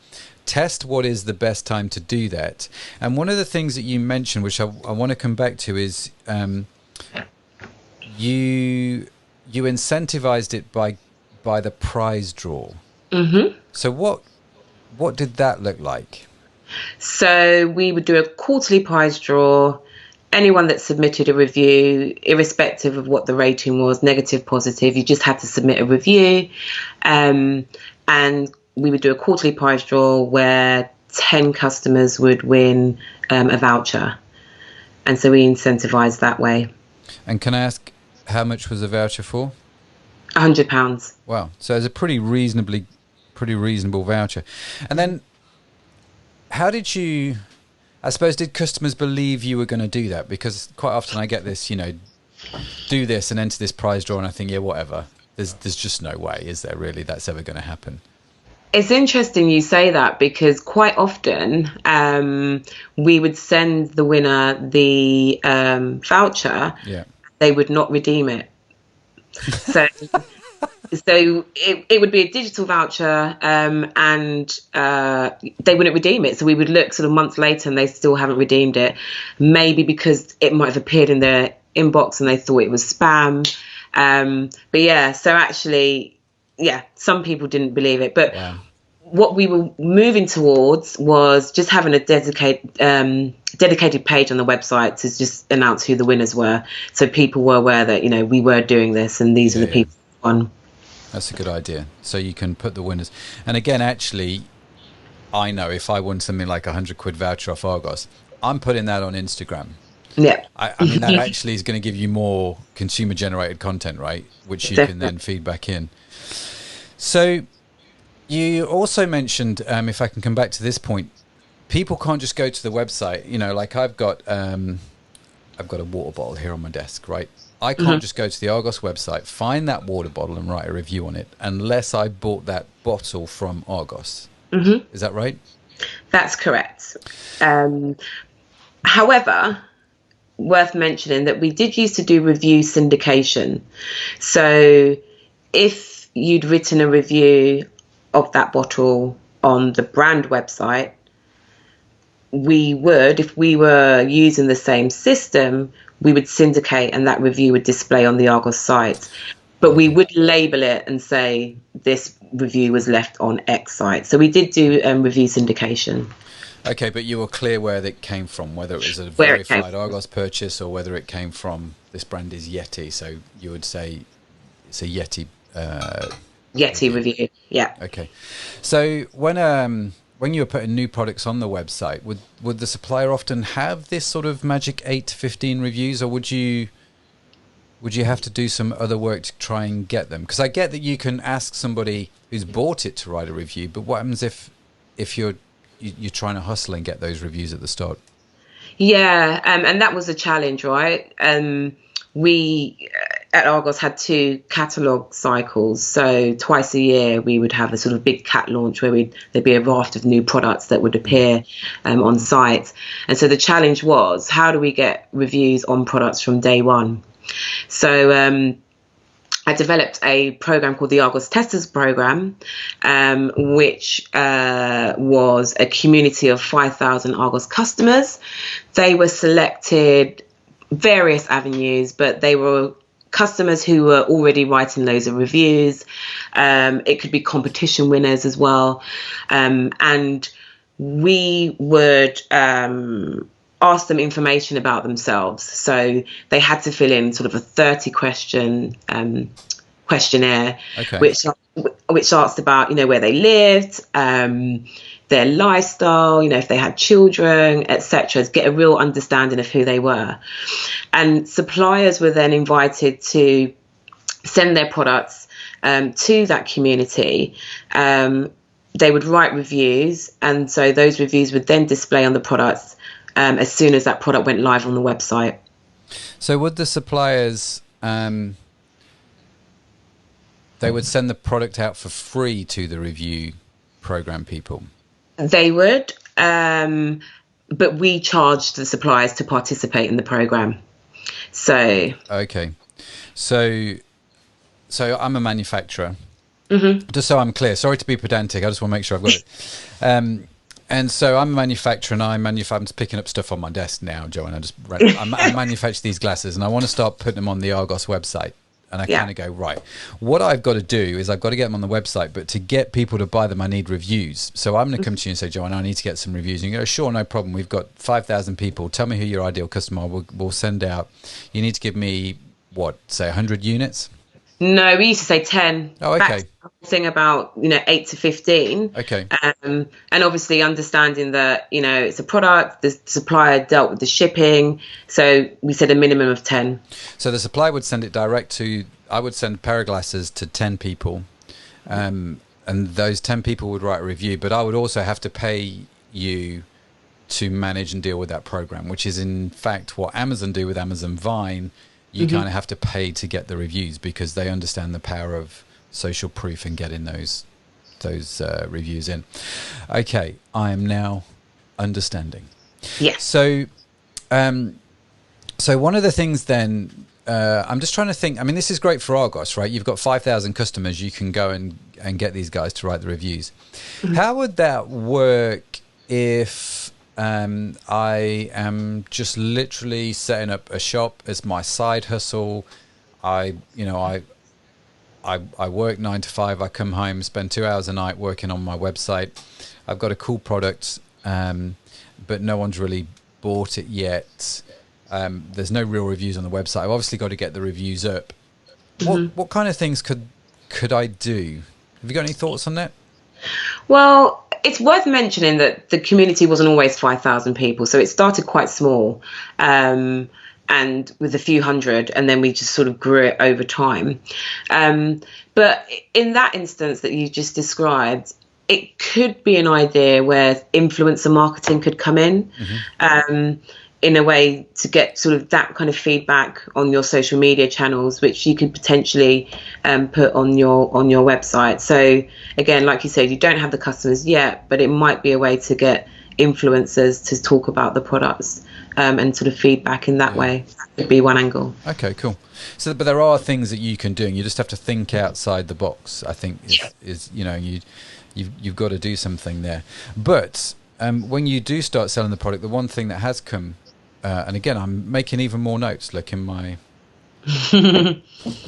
Test what is the best time to do that. And one of the things that you mentioned, which I want to come back to, is you incentivized it by the prize draw. Mm-hmm. So what did that look like? So we would do a quarterly prize draw. Anyone that submitted a review, irrespective of what the rating was, negative, positive, you just had to submit a review. And we would do a quarterly prize draw where 10 customers would win a voucher. And so we incentivized that way. And can I ask, how much was the voucher for? £100. Wow. So it's a pretty reasonable voucher. And then did customers believe you were going to do that? Because quite often I get this, do this and enter this prize draw, and I think, yeah, whatever. There's just no way, is there really, that's ever going to happen? It's interesting you say that, because quite often we would send the winner the voucher. Yeah. They would not redeem it. So it would be a digital voucher, and they wouldn't redeem it. So we would look sort of months later and they still haven't redeemed it. Maybe because it might have appeared in their inbox and they thought it was spam. But yeah, so actually, yeah, some people didn't believe it. But wow. What we were moving towards was just having a dedicated page on the website to just announce who the winners were. So people were aware that, we were doing this and these are the people who won. That's a good idea. So you can put the winners. And again, actually, I know if I won something like £100 voucher off Argos, I'm putting that on Instagram. Yeah. I mean, that actually is going to give you more consumer generated content, right? Which you can then feed back in. So you also mentioned, if I can come back to this point, people can't just go to the website. Like I've got a water bottle here on my desk, right? I can't just go to the Argos website, find that water bottle and write a review on it unless I bought that bottle from Argos. Mm-hmm. Is that right? That's correct. However, worth mentioning that we did used to do review syndication. So if you'd written a review of that bottle on the brand website, we would, if we were using the same system, we would syndicate and that review would display on the Argos site. But we would label it and say this review was left on X site. So we did do review syndication. Okay, but you were clear where it came from, whether it was a verified Argos purchase or whether it came from, this brand is Yeti. So you would say it's a Yeti. Yeti review, yeah. Okay. So when you were putting new products on the website, would the supplier often have this sort of magic 8 to 15 reviews, or would you have to do some other work to try and get them? Because I get that you can ask somebody who's bought it to write a review, but what happens if you're trying to hustle and get those reviews at the start? Yeah, and that was a challenge, right? We at Argos had 2 catalogue cycles, so twice a year we would have a sort of big cat launch where there'd be a raft of new products that would appear on site. And so the challenge was, how do we get reviews on products from day one? So I developed a program called the Argos Testers Program, which was a community of 5,000 Argos customers. They were selected various avenues, but they were customers who were already writing loads of reviews. It could be competition winners as well. And we would ask them information about themselves. So they had to fill in sort of a 30-question questionnaire, okay. which asked about, you know, where they lived, their lifestyle, you know, if they had children, etc., to get a real understanding of who they were. And suppliers were then invited to send their products to that community. They would write reviews, and so those reviews would then display on the products as soon as that product went live on the website. So would the suppliers, they would send the product out for free to the review program people? They would, but we charged the suppliers to participate in the program. So okay, so I'm a manufacturer. Mm-hmm. Just so I'm clear, sorry to be pedantic, I just want to make sure I've got it. And so I'm a manufacturer, and I'm just picking up stuff on my desk now, Joanna. I manufacture these glasses, and I want to start putting them on the Argos website. And I kind of go, right, what I've got to do is I've got to get them on the website, but to get people to buy them, I need reviews. So I'm going to come to you and say, Joanna, I need to get some reviews. And you go, sure, no problem. We've got 5,000 people. Tell me who your ideal customer are. We'll send out. You need to give me, what, say 100 units? No, we used to say 10. Oh, okay. Thing about, you know, 8 to 15. Okay. And obviously understanding that, you know, it's a product, the supplier dealt with the shipping. So we said a minimum of 10. So the supplier would send it direct to, I would send a pair of glasses to 10 people. And those 10 people would write a review, but I would also have to pay you to manage and deal with that program, which is in fact what Amazon do with Amazon Vine. You kind of have to pay to get the reviews because they understand the power of social proof and getting those reviews in. Okay, I am now understanding. Yes. So one of the things then, I'm just trying to think, I mean, this is great for Argos, right? You've got 5,000 customers. You can go and get these guys to write the reviews. Mm-hmm. How would that work if I am just literally setting up a shop as my side hustle? I work 9 to 5. I come home, spend 2 hours a night working on my website. I've got a cool product, but no one's really bought it yet. There's no real reviews on the website. I've obviously got to get the reviews up. Mm-hmm. What kind of things could I do? Have you got any thoughts on that? Well, it's worth mentioning that the community wasn't always 5,000 people. So it started quite small and with a few hundred, and then we just sort of grew it over time. But in that instance that you just described, it could be an idea where influencer marketing could come in. Mm-hmm. In a way to get sort of that kind of feedback on your social media channels, which you could potentially put on your website. So again, like you said, you don't have the customers yet, but it might be a way to get influencers to talk about the products and sort of feedback in that way. That could be one angle. Okay, cool. So, but there are things that you can do, and you just have to think outside the box. I think is you know, you've got to do something there. But when you do start selling the product, the one thing that has come, and again, I'm making even more notes. Look in my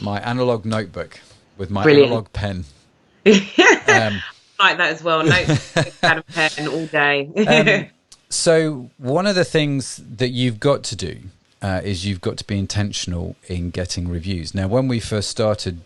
my analog notebook with my analog pen. Like that as well. Notes, pad and pen all day. So one of the things that you've got to do is you've got to be intentional in getting reviews. Now, when we first started,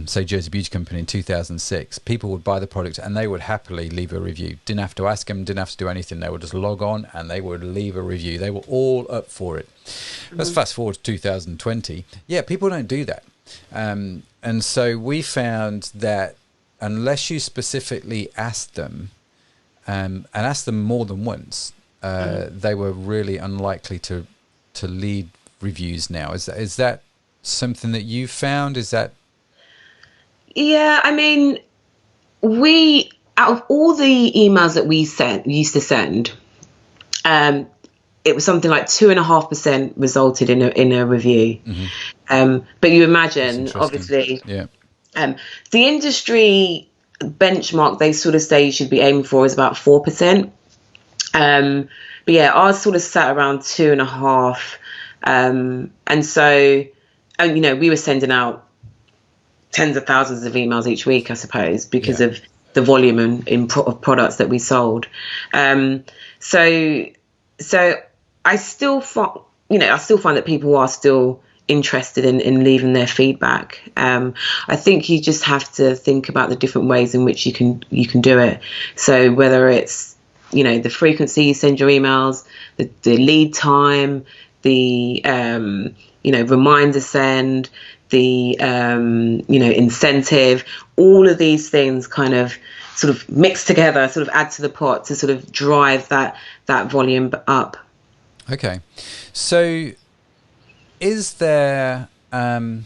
say Jersey Beauty Company in 2006, people would buy the product and they would happily leave a review. Didn't have to ask them, didn't have to do anything. They would just log on and they would leave a review. They were all up for it. Mm-hmm. Let's fast forward to 2020. Yeah, people don't do that. And so we found that unless you specifically asked them, and asked them more than once, they were really unlikely to lead reviews now. Is that something that you found? Is that... Yeah, I mean, we, out of all the emails that we used to send, it was something like 2.5% resulted in a review. But you imagine, obviously, the industry benchmark they sort of say you should be aiming for is about 4%. But yeah, ours sort of sat around 2.5%. And so, you know, we were sending out tens of thousands of emails each week, I suppose, because of the volume of products that we sold. So I still find, that people are still interested in leaving their feedback. I think you just have to think about the different ways in which you can do it. So whether it's, you know, the frequency you send your emails, the lead time, the reminder send, the incentive, all of these things kind of sort of mix together, sort of add to the pot to sort of drive that volume up. Okay, so is there? I'm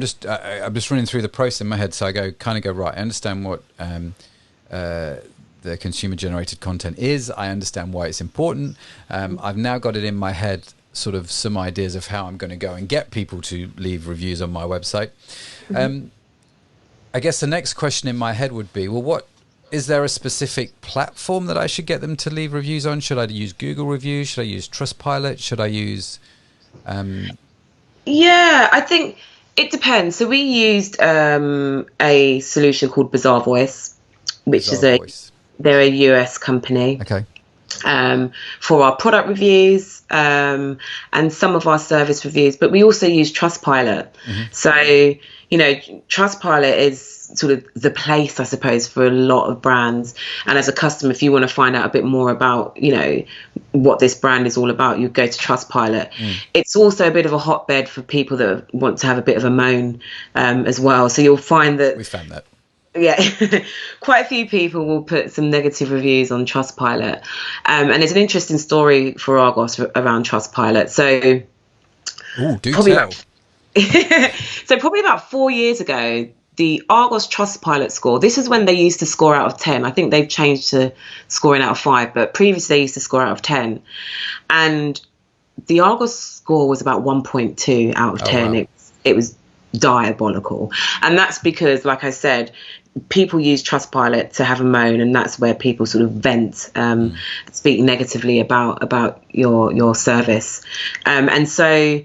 just running through the process in my head, so I go right. I understand what the consumer generated content is. I understand why it's important. I've now got it in my head, sort of some ideas of how I'm going to go and get people to leave reviews on my website. I guess the next question in my head would be, well, what is there a specific platform that I should get them to leave reviews on? Should I use Google reviews? Should I use Trustpilot? Should I use Yeah, I think it depends. So we used a solution called Bazaar Voice, which they're a US company. Okay. For our product reviews and some of our service reviews, but we also use Trustpilot. So, you know, Trustpilot is sort of the place, I suppose, for a lot of brands. And as a customer, if you want to find out a bit more about, you know, what this brand is all about, you go to Trustpilot. It's also a bit of a hotbed for people that want to have a bit of a moan as well. So you'll find that we found that. Yeah, quite a few people will put some negative reviews on Trustpilot. And it's an interesting story for Argos around Trustpilot. So, probably about 4 years ago, the Argos Trustpilot score, this is when they used to score out of 10. I think they've changed to scoring out of 5, but previously they used to score out of 10. And the Argos score was about 1.2 out of 10. Wow. It was diabolical. And that's because, like I said, people use Trustpilot to have a moan, and that's where people sort of vent, speak negatively about your service. And so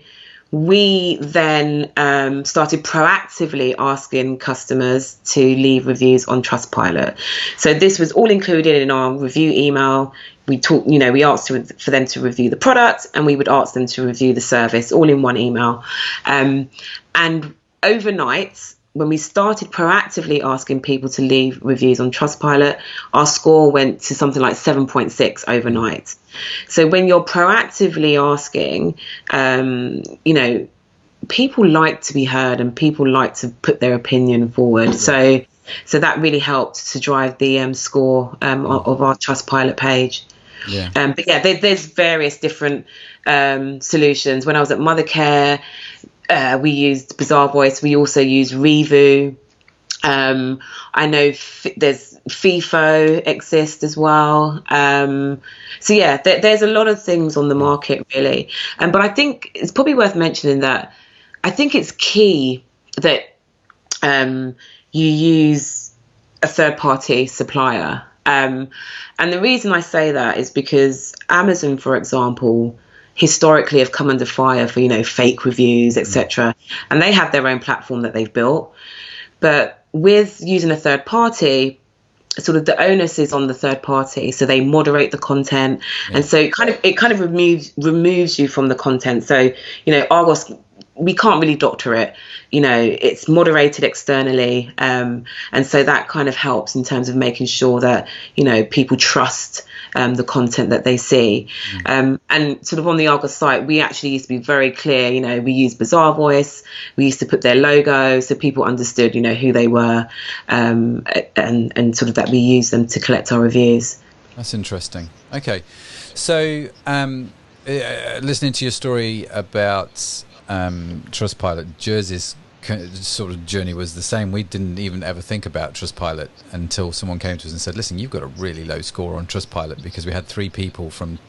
we then started proactively asking customers to leave reviews on Trustpilot. So this was all included in our review email. We asked for them to review the product, and we would ask them to review the service, all in one email. And overnight, when we started proactively asking people to leave reviews on Trustpilot, our score went to something like 7.6 overnight. So when you're proactively asking, people like to be heard and people like to put their opinion forward. So that really helped to drive the score of our Trustpilot page. Yeah. But yeah, there's various different solutions. When I was at Mothercare, we used Bazaar Voice. We also use Revu. I know there's FIFO exists as well. So yeah, there's a lot of things on the market really. But I think it's probably worth mentioning that I think it's key that you use a third-party supplier. And the reason I say that is because Amazon, for example, historically have come under fire for, fake reviews, etc. And they have their own platform that they've built. But with using a third party, sort of the onus is on the third party. So they moderate the content. Yeah. And so it kind of removes you from the content. So, Argos, we can't really doctor it. It's moderated externally. And so that kind of helps in terms of making sure that, people trust the content that they see. And sort of on the Argos site, we actually used to be very clear. We used Bazaar Voice. We used to put their logo so people understood, who they were, and sort of that we used them to collect our reviews. That's interesting. Okay. So listening to your story about Trustpilot, Jersey's sort of journey was the same. We didn't even ever think about Trustpilot until someone came to us and said, listen, you've got a really low score on Trustpilot, because we had 3 people from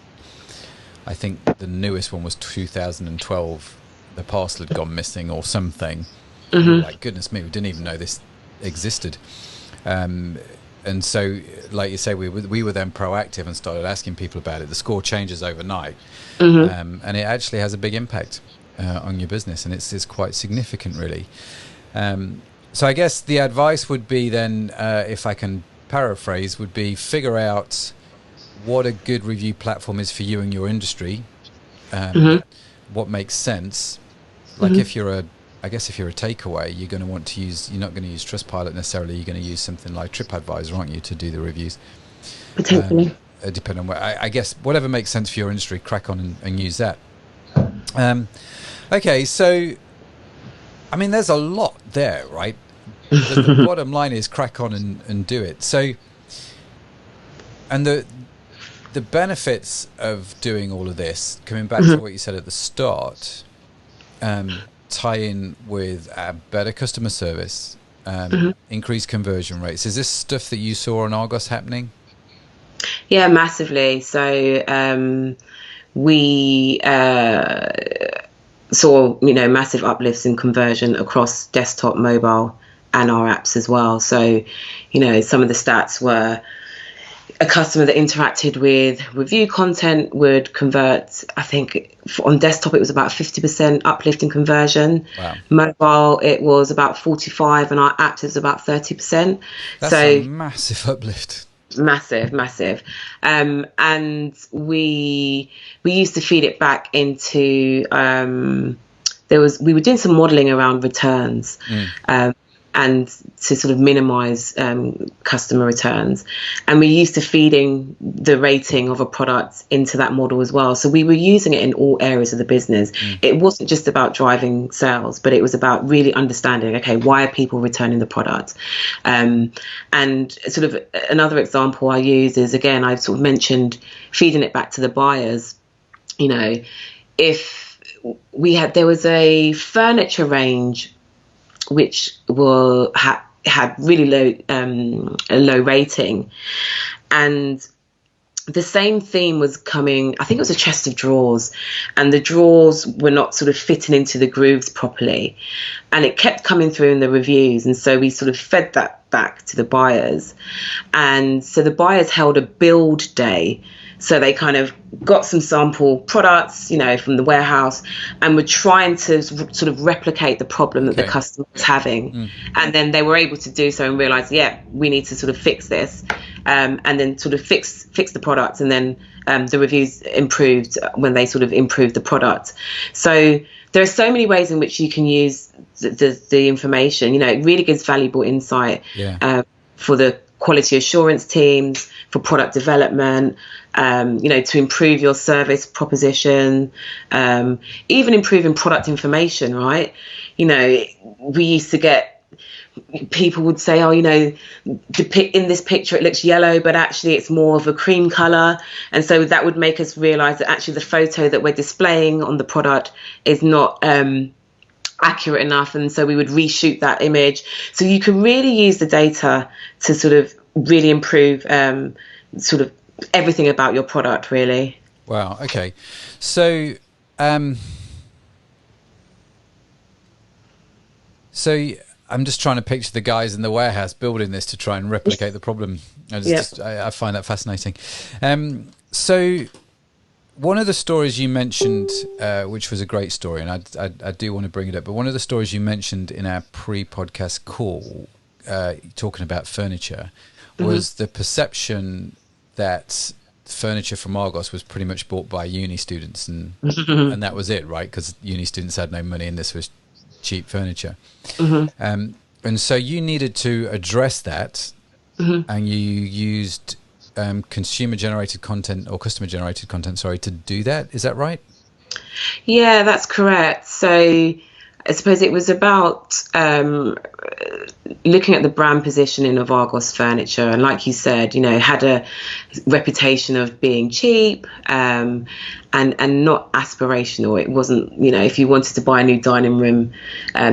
I think the newest one was 2012. The parcel had gone missing or something. We were like, goodness me, we didn't even know this existed. And so, like you say, we were then proactive and started asking people about it. The score changes overnight, and it actually has a big impact on your business, and it's quite significant, really. So I guess the advice would be then, if I can paraphrase, would be figure out what a good review platform is for you and your industry, what makes sense. Like if you're a takeaway, you're going to want to use, you're not going to use Trustpilot necessarily, you're going to use something like TripAdvisor, aren't you, to do the reviews? Potentially. Depending on where, I guess whatever makes sense for your industry, crack on and use that. Okay, so, I mean, there's a lot there, right? The bottom line is crack on and do it. So, and the benefits of doing all of this, coming back to what you said at the start, tie in with better customer service, increased conversion rates. Is this stuff that you saw on Argos happening? Yeah, massively. So we saw, massive uplifts in conversion across desktop, mobile, and our apps as well. So, some of the stats were a customer that interacted with review content would convert, I think on desktop it was about 50% uplift in conversion. Wow. Mobile it was about 45%, and our apps is about 30%. That's a massive uplift. Massive. And we used to feed it back into we were doing some modeling around returns. And to sort of minimize customer returns. And we're used to feeding the rating of a product into that model as well. So we were using it in all areas of the business. It wasn't just about driving sales, but it was about really understanding, okay, why are people returning the product? And sort of another example I use is, again, I've sort of mentioned feeding it back to the buyers. If there was a furniture range which had really low rating, and the same theme was coming. I think it was a chest of drawers, and the drawers were not sort of fitting into the grooves properly, and it kept coming through in the reviews. And so we sort of fed that back to the buyers, and so the buyers held a build day. So they kind of got some sample products, from the warehouse, and were trying to sort of replicate the problem that the customer was having. And then they were able to do so and realize, we need to sort of fix this, and then sort of fix the product. And then the reviews improved when they sort of improved the product. So there are so many ways in which you can use the information. It really gives valuable insight for the quality assurance teams, for product development, to improve your service proposition, even improving product information, right? We used to get, people would say, in this picture it looks yellow, but actually it's more of a cream color. And so that would make us realize that actually the photo that we're displaying on the product is not accurate enough, and so we would reshoot that image. So you can really use the data to sort of really improve sort of everything about your product, really. Wow. Okay. So I'm just trying to picture the guys in the warehouse building this to try and replicate the problem. I find that fascinating. So one of the stories you mentioned, which was a great story, and I do want to bring it up, but one of the stories you mentioned in our pre-podcast call, talking about furniture, was the perception that furniture from Argos was pretty much bought by uni students, and that was it, right? Because uni students had no money and this was cheap furniture. And so you needed to address that, and you used consumer-generated content, or customer-generated content, to do that. Is that right? Yeah, that's correct. So I suppose it was about looking at the brand positioning of Argos furniture, and like you said, had a reputation of being cheap and not aspirational. It wasn't, if you wanted to buy a new dining room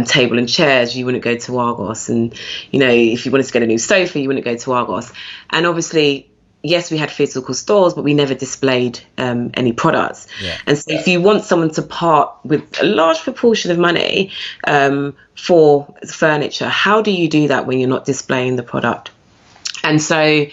table and chairs, you wouldn't go to Argos, and if you wanted to get a new sofa, you wouldn't go to Argos. And obviously, yes, we had physical stores, but we never displayed any products. Yeah. And so if you want someone to part with a large proportion of money for furniture, how do you do that when you're not displaying the product? And so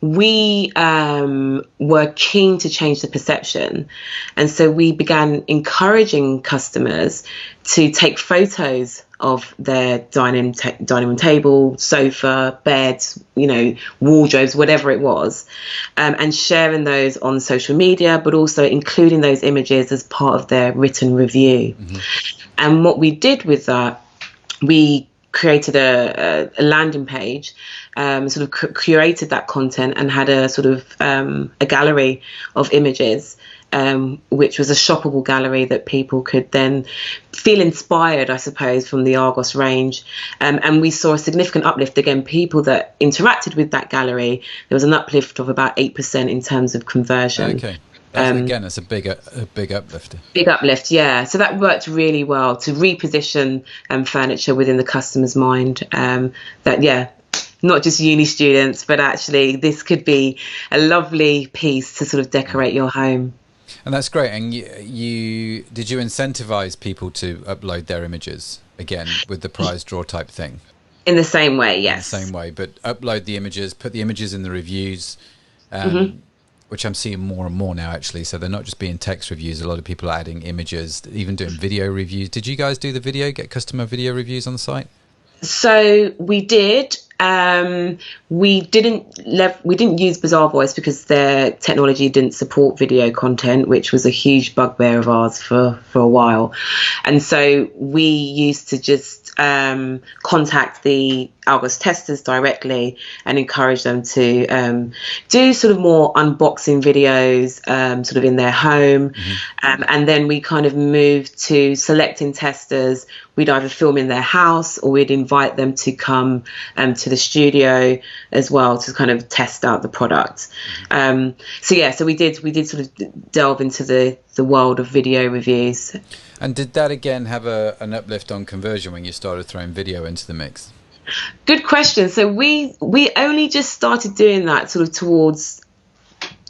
we were keen to change the perception. And so we began encouraging customers to take photos of their dining room table, sofa, beds, wardrobes, whatever it was, and sharing those on social media, but also including those images as part of their written review. Mm-hmm. And what we did with that, we created a landing page, sort of curated that content and had a sort of a gallery of images, which was a shoppable gallery that people could then feel inspired, I suppose, from the Argos range. And we saw a significant uplift. Again, people that interacted with that gallery, there was an uplift of about 8% in terms of conversion. Okay. That's a big uplift. Big uplift, yeah. So that worked really well to reposition furniture within the customer's mind. Not just uni students, but actually this could be a lovely piece to sort of decorate your home. And that's great. And you did you incentivize people to upload their images again with the prize draw type thing? In the same way, yes. In the same way, but upload the images, put the images in the reviews. Which I'm seeing more and more now, actually. So they're not just being text reviews. A lot of people are adding images, even doing video reviews. Did you guys do the video, get customer video reviews on the site? So we did. We didn't use Bazaar Voice because their technology didn't support video content, which was a huge bugbear of ours for a while. And so we used to just contact the Argos testers directly and encourage them to do sort of more unboxing videos sort of in their home. Mm-hmm. And then we kind of moved to selecting testers. We'd either film in their house or we'd invite them to come to the studio as well to kind of test out the product. Mm-hmm. So we did sort of delve into the world of video reviews. And did that again have an uplift on conversion when you started throwing video into the mix? Good question. So we only just started doing that sort of towards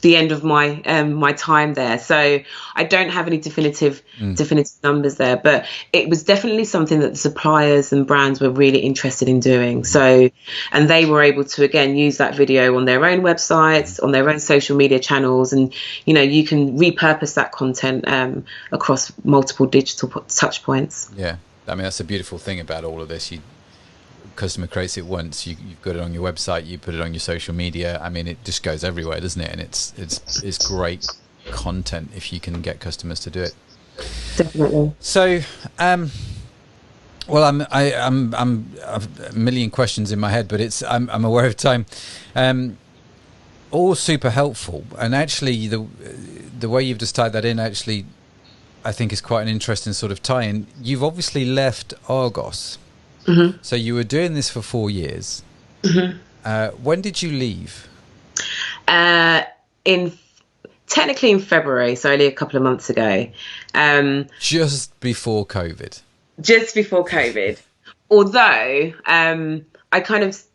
the end of my time there. So I don't have any definitive numbers there, but it was definitely something that the suppliers and brands were really interested in doing. So, and they were able to again use that video on their own websites, on their own social media channels, and you can repurpose that content across multiple digital touch points. Yeah, I mean that's a beautiful thing about all of this. Customer creates it once, you've got it on your website, you put it on your social media. I mean, it just goes everywhere, doesn't it? And it's great content if you can get customers to do it. Definitely. So, well, I've a million questions in my head, but I'm aware of time. All super helpful, and actually the way you've just tied that in, actually, I think is quite an interesting sort of tie-in. You've obviously left Argos. Mm-hmm. So you were doing this for 4 years. Mm-hmm. When did you leave? Technically in February, so only a couple of months ago. Just before COVID. Just before COVID. Although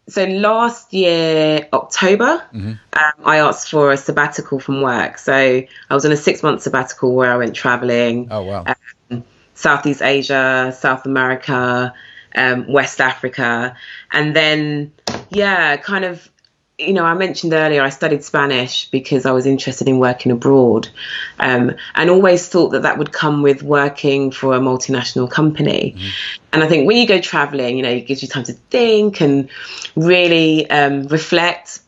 so last year, October, mm-hmm. I asked for a sabbatical from work. So I was on a 6-month sabbatical where I went traveling. Oh, wow. Southeast Asia, South America, West Africa. And then, I mentioned earlier, I studied Spanish because I was interested in working abroad, and always thought that would come with working for a multinational company. Mm-hmm. And I think when you go traveling, it gives you time to think and really reflect.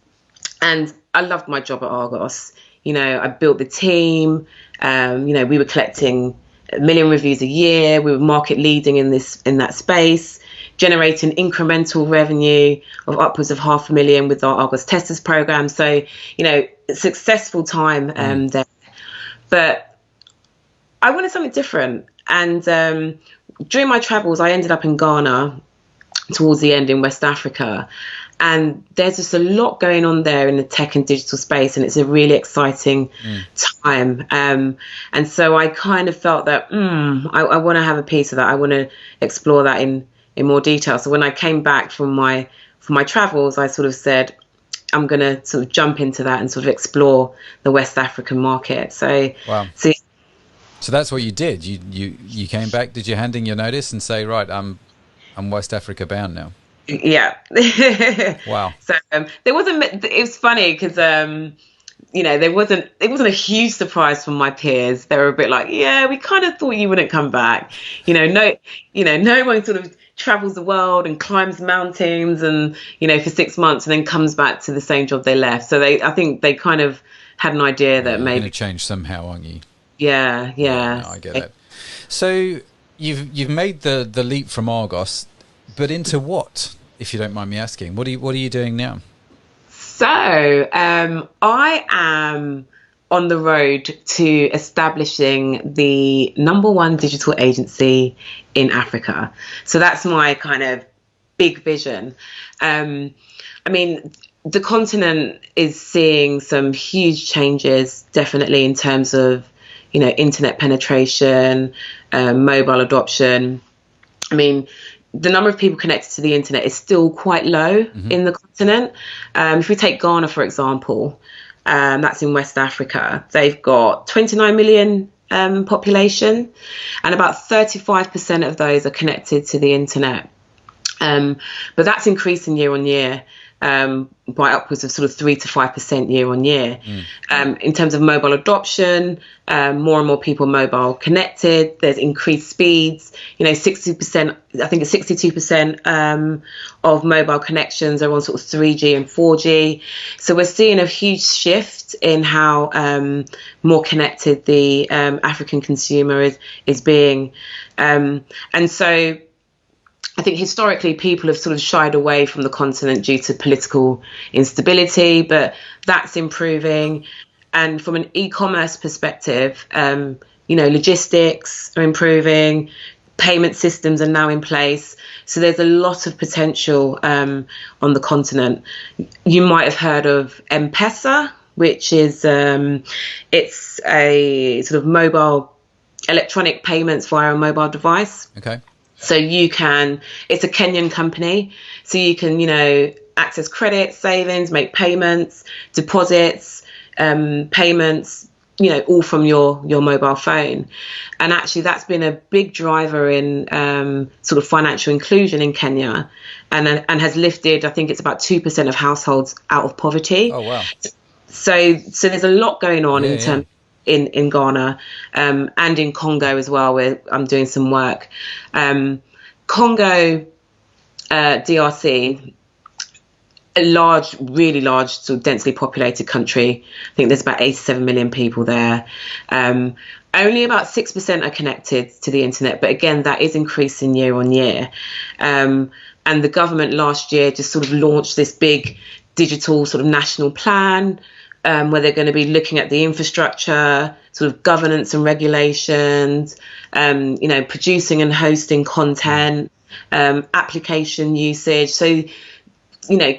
And I loved my job at Argos. I built the team. We were collecting 1 million reviews a year. We were market leading in that space, generating incremental revenue of upwards of 500,000 with our Argos Testers program. So, successful time there. But I wanted something different. And during my travels, I ended up in Ghana towards the end in West Africa. And there's just a lot going on there in the tech and digital space, and it's a really exciting time. And so I kind of felt that I want to have a piece of that. I want to explore that in more detail. So when I came back from my travels, I sort of said, I'm going to sort of jump into that and sort of explore the West African market. So, wow. So that's what you did. You came back. Did you hand in your notice and say, right, I'm West Africa bound now? Yeah. Wow. So there wasn't. It was funny because it wasn't a huge surprise from my peers. They were a bit like, yeah, we kind of thought you wouldn't come back. No one sort of travels the world and climbs mountains and for 6 months and then comes back to the same job they left. So I think they kind of had an idea that maybe you're going to change somehow, aren't you? Yeah. No, I get it. So you've made the leap from Argos, but into what, if you don't mind me asking? What are you doing now? So I am on the road to establishing the #1 digital agency in Africa. So that's my kind of big vision. The continent is seeing some huge changes, definitely in terms of internet penetration, mobile adoption. The number of people connected to the internet is still quite low in the continent. If we take Ghana, for example, that's in West Africa, they've got 29 million population, and about 35% of those are connected to the internet. But that's increasing year on year. By upwards of sort of 3 to 5% year on year. In terms of mobile adoption, more and more people mobile connected. There's increased speeds. 60%, I think it's 62% of mobile connections are on sort of 3G and 4G. So we're seeing a huge shift in how more connected the African consumer is being. And so I think historically people have sort of shied away from the continent due to political instability, but that's improving. And from an e-commerce perspective, logistics are improving, payment systems are now in place. So there's a lot of potential on the continent. You might have heard of M-Pesa, which is it's a sort of mobile electronic payments via a mobile device. Okay. So it's a Kenyan company, so you can, access credit, savings, make payments, deposits, payments, all from your mobile phone. And actually that's been a big driver in sort of financial inclusion in Kenya and has lifted, I think it's about 2% of households out of poverty. Oh, wow. So there's a lot going on in terms in Ghana and in Congo as well, where I'm doing some work. Congo, DRC, a really large, sort of densely populated country. I think there's about 87 million people there. Only about 6% are connected to the internet, but again, that is increasing year on year. And the government last year just sort of launched this big digital sort of national plan, where they're going to be looking at the infrastructure, sort of governance and regulations, producing and hosting content, application usage. So,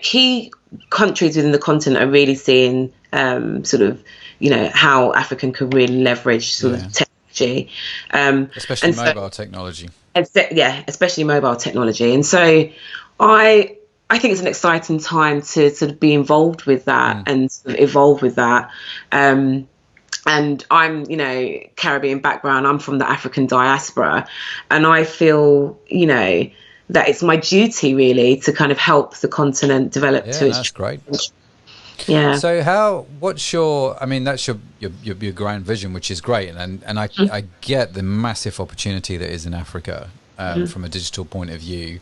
key countries within the continent are really seeing how African could really leverage sort of technology. Especially mobile technology. Especially mobile technology. And so I think it's an exciting time to sort of be involved with that and sort of evolve with that. And I'm, Caribbean background. I'm from the African diaspora, and I feel, that it's my duty really to kind of help the continent develop to its. That's great. Yeah. So that's your grand vision, which is great, and I get the massive opportunity that is in Africa from a digital point of view.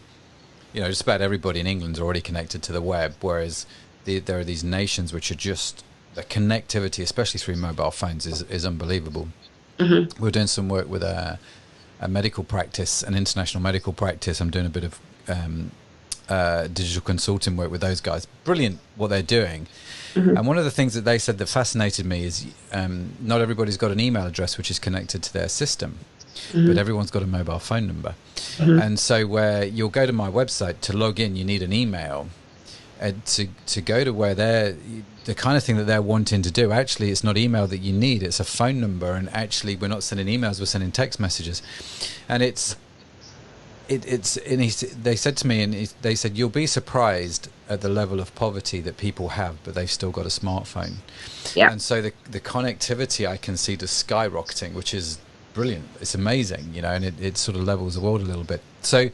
Just about everybody in England's already connected to the web, whereas there are these nations which are just, the connectivity, especially through mobile phones, is unbelievable. We're doing some work with a medical practice, an international medical practice. I'm doing a bit of digital consulting work with those guys. Brilliant what they're doing. And one of the things that they said that fascinated me is not everybody's got an email address which is connected to their system. But everyone's got a mobile phone number. And so where you'll go to my website to log in, you need an email. To go to where the kind of thing that they're wanting to do, actually it's not email that you need, it's a phone number. And actually we're not sending emails, we're sending text messages. And it's they said to me, and they said, you'll be surprised at the level of poverty that people have, but they've still got a smartphone. Yeah. And so the connectivity I can see just skyrocketing, which is brilliant. It's amazing, and it sort of levels the world a little bit. So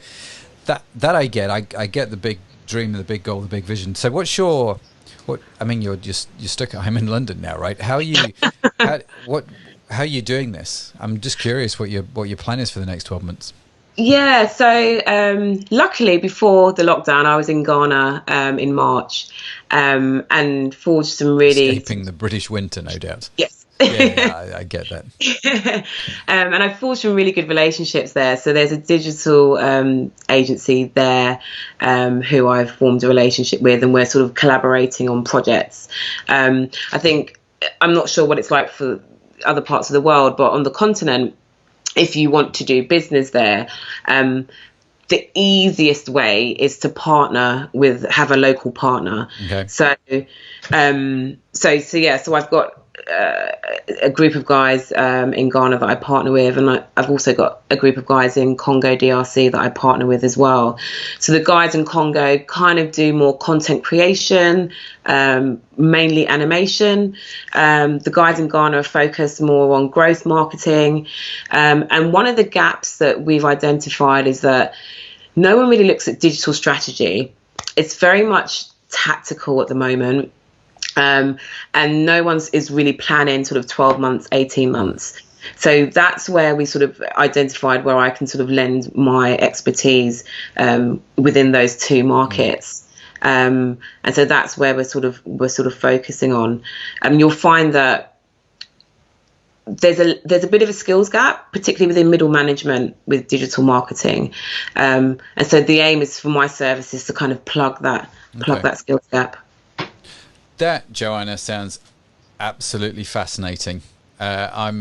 that I get the big dream, the big goal, the big vision. So you're stuck at home in London now, right? How are you how are you doing this? I'm just curious what your plan is for the next 12 months. Yeah, so luckily before the lockdown, I was in Ghana in March and forged some really... Escaping the British winter, no doubt. Yes. Yeah, I get that. And I forged some really good relationships there. So there's a digital agency there who I've formed a relationship with, and we're sort of collaborating on projects. I think, I'm not sure what it's like for other parts of the world, but on the continent, if you want to do business there, the easiest way is to have a local partner. Okay. So I've got a group of guys in Ghana that I partner with, and I've also got a group of guys in Congo DRC that I partner with as well. So the guys in Congo kind of do more content creation, mainly animation. The guys in Ghana are focused more on growth marketing. And one of the gaps that we've identified is that no one really looks at digital strategy. It's very much tactical at the moment. And no one is really planning sort of 12 months, 18 months. So that's where we sort of identified where I can sort of lend my expertise within those two markets. And so that's where we're sort of focusing on. You'll find that there's a bit of a skills gap, particularly within middle management with digital marketing. And so the aim is for my services to kind of plug that skills gap. That, Joanna, sounds absolutely fascinating. I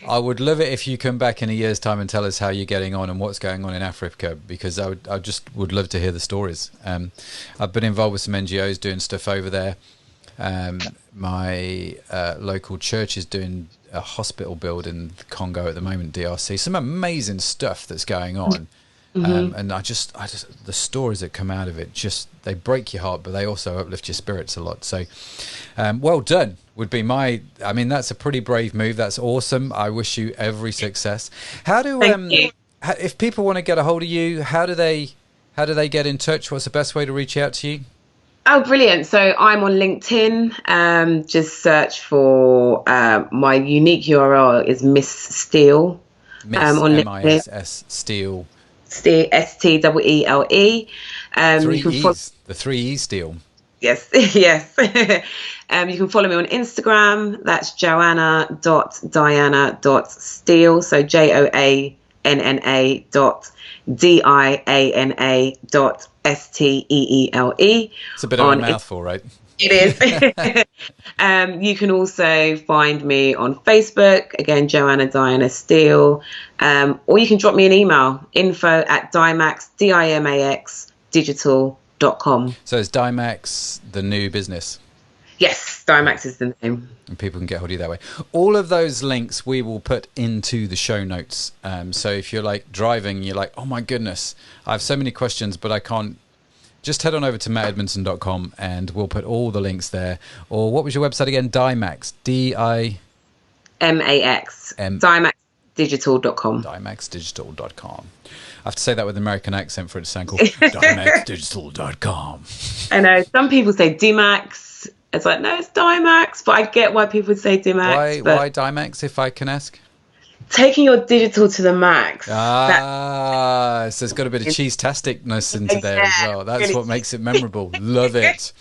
would love it if you come back in a year's time and tell us how you're getting on and what's going on in Africa, because I just would love to hear the stories. I've been involved with some NGOs doing stuff over there. My local church is doing a hospital build in Congo at the moment, DRC. Some amazing stuff that's going on. And I just the stories that come out of it, they break your heart, but they also uplift your spirits a lot. So well done would be that's a pretty brave move. That's awesome. I wish you every success. How do if people want to get a hold of you, how do they get in touch? What's the best way to reach out to you? Oh, brilliant. So I'm on LinkedIn. Just search for my unique URL is Miss Steele. Miss on MISS Steele. STEELE. The 3 E's Steele. Yes, yes. You can follow me on Instagram. That's Joanna.Diana.Steele. So JOANNA.DIANA.STEELE. It's a bit of a mouthful, right? It is. You can also find me on Facebook, again, Joanna Diana Steele, or you can drop me an email, info@Dimax, Dimax, digital.com. So is Dimax the new business? Yes, Dimax is the name. And people can get hold of you that way. All of those links we will put into the show notes. So if you're like driving, you're like, oh my goodness, I have so many questions, but I can't. Just head on over to mattedmondson.com and we'll put all the links there. Or what was your website again? Dimax. DIMAX. DimaxDigital.com. DimaxDigital.com. I have to say that with an American accent for it to sound cool. DimaxDigital.com. I know. Some people say Dimax. It's like, no, it's Dimax. But I get why people would say Dimax. Why Dimax, if I can ask? Taking your digital to the max. So it's got a bit of cheese-tasticness into there as well. That's really what makes it memorable. Love it.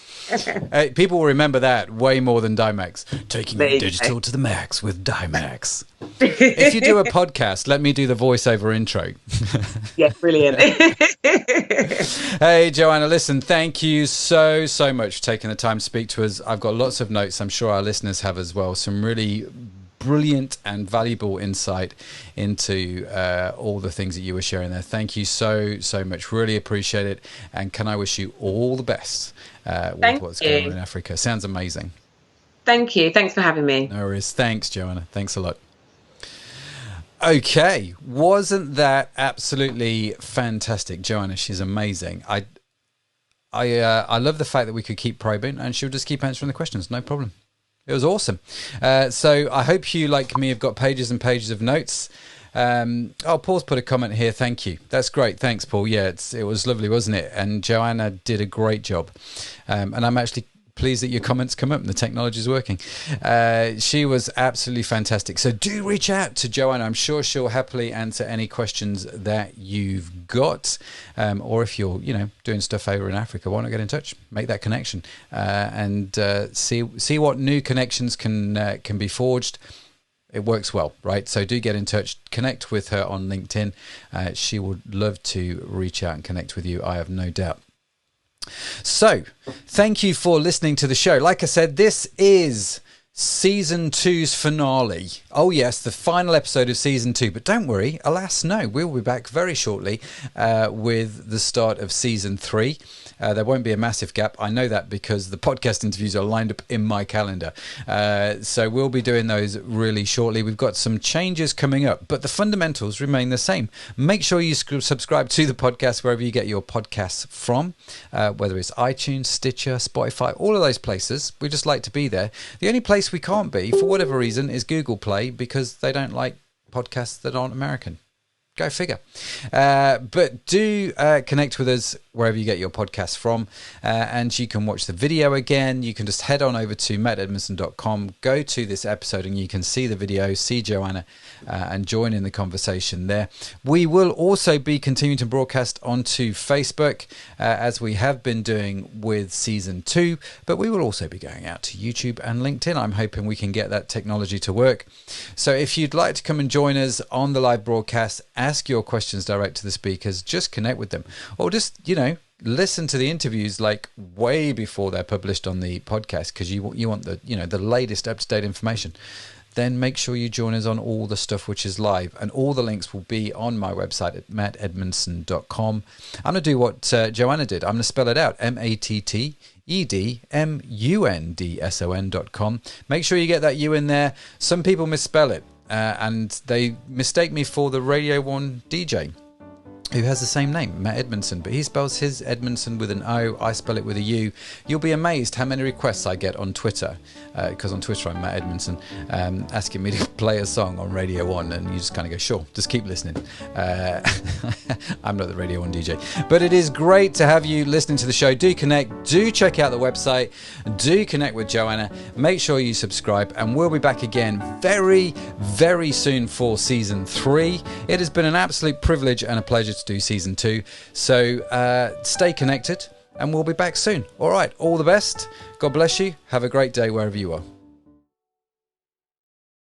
People will remember that way more than Dimax. Taking your digital to the max with Dimax. If you do a podcast, let me do the voiceover intro. Yeah, brilliant. Hey, Joanna, listen, thank you so much for taking the time to speak to us. I've got lots of notes. I'm sure our listeners have as well. Some really brilliant and valuable insight into all the things that you were sharing there. Thank you so much. Really appreciate it. And can I wish you all the best with what's going on in Africa. Sounds amazing. Thank you. Thanks for having me. No worries. Thanks, Joanna. Thanks a lot. Okay, wasn't that absolutely fantastic, Joanna? She's amazing. I love the fact that we could keep probing, and she'll just keep answering the questions, no problem. It was awesome. So I hope you, like me, have got pages and pages of notes. Paul's put a comment here. Thank you. That's great. Thanks, Paul. Yeah, it was lovely, wasn't it? And Joanna did a great job. And I'm actually pleased that your comments come up and the technology is working. She was absolutely fantastic. So do reach out to Joanna. I'm sure she'll happily answer any questions that you've got. Or if you're, doing stuff over in Africa, why not get in touch, make that connection, and see what new connections can be forged. It works well, right? So do get in touch, connect with her on LinkedIn. She would love to reach out and connect with you, I have no doubt. So, thank you for listening to the show. Like I said, this is Season 2's finale. Oh yes, the final episode of Season 2. But don't worry, alas no, we'll be back very shortly with the start of Season 3. There won't be a massive gap. I know that because the podcast interviews are lined up in my calendar. So we'll be doing those really shortly. We've got some changes coming up, but the fundamentals remain the same. Make sure you subscribe to the podcast wherever you get your podcasts from, whether it's iTunes, Stitcher, Spotify, all of those places. We just like to be there. The only place we can't be, for whatever reason, is Google Play, because they don't like podcasts that aren't American. Go figure. But do connect with us wherever you get your podcasts from, and you can watch the video again. You can just head on over to mattedmondson.com, go to this episode, and you can see the video, see Joanna, and join in the conversation there. We will also be continuing to broadcast onto Facebook, as we have been doing with Season 2, but we will also be going out to YouTube and LinkedIn. I'm hoping we can get that technology to work. So if you'd like to come and join us on the live broadcast, ask your questions direct to the speakers, just connect with them, or just, listen to the interviews like way before they're published on the podcast, because you want the, the latest up-to-date information. Then make sure you join us on all the stuff which is live, and all the links will be on my website at mattedmondson.com. I'm going to do what Joanna did. I'm going to spell it out, mattedmundson.com. Make sure you get that U in there. Some people misspell it. And they mistake me for the Radio 1 DJ who has the same name, Matt Edmondson, but he spells his Edmondson with an O, I spell it with a U. You'll be amazed how many requests I get on Twitter, because on Twitter I'm Matt Edmondson, asking me to play a song on Radio 1, and you just kind of go, sure, just keep listening. I'm not the Radio 1 DJ, but it is great to have you listening to the show. Do connect, do check out the website, do connect with Joanna, make sure you subscribe, and we'll be back again very, very soon for Season 3. It has been an absolute privilege and a pleasure to do Season 2. So stay connected, and we'll be back soon. All right, all the best. God bless you. Have a great day wherever you are.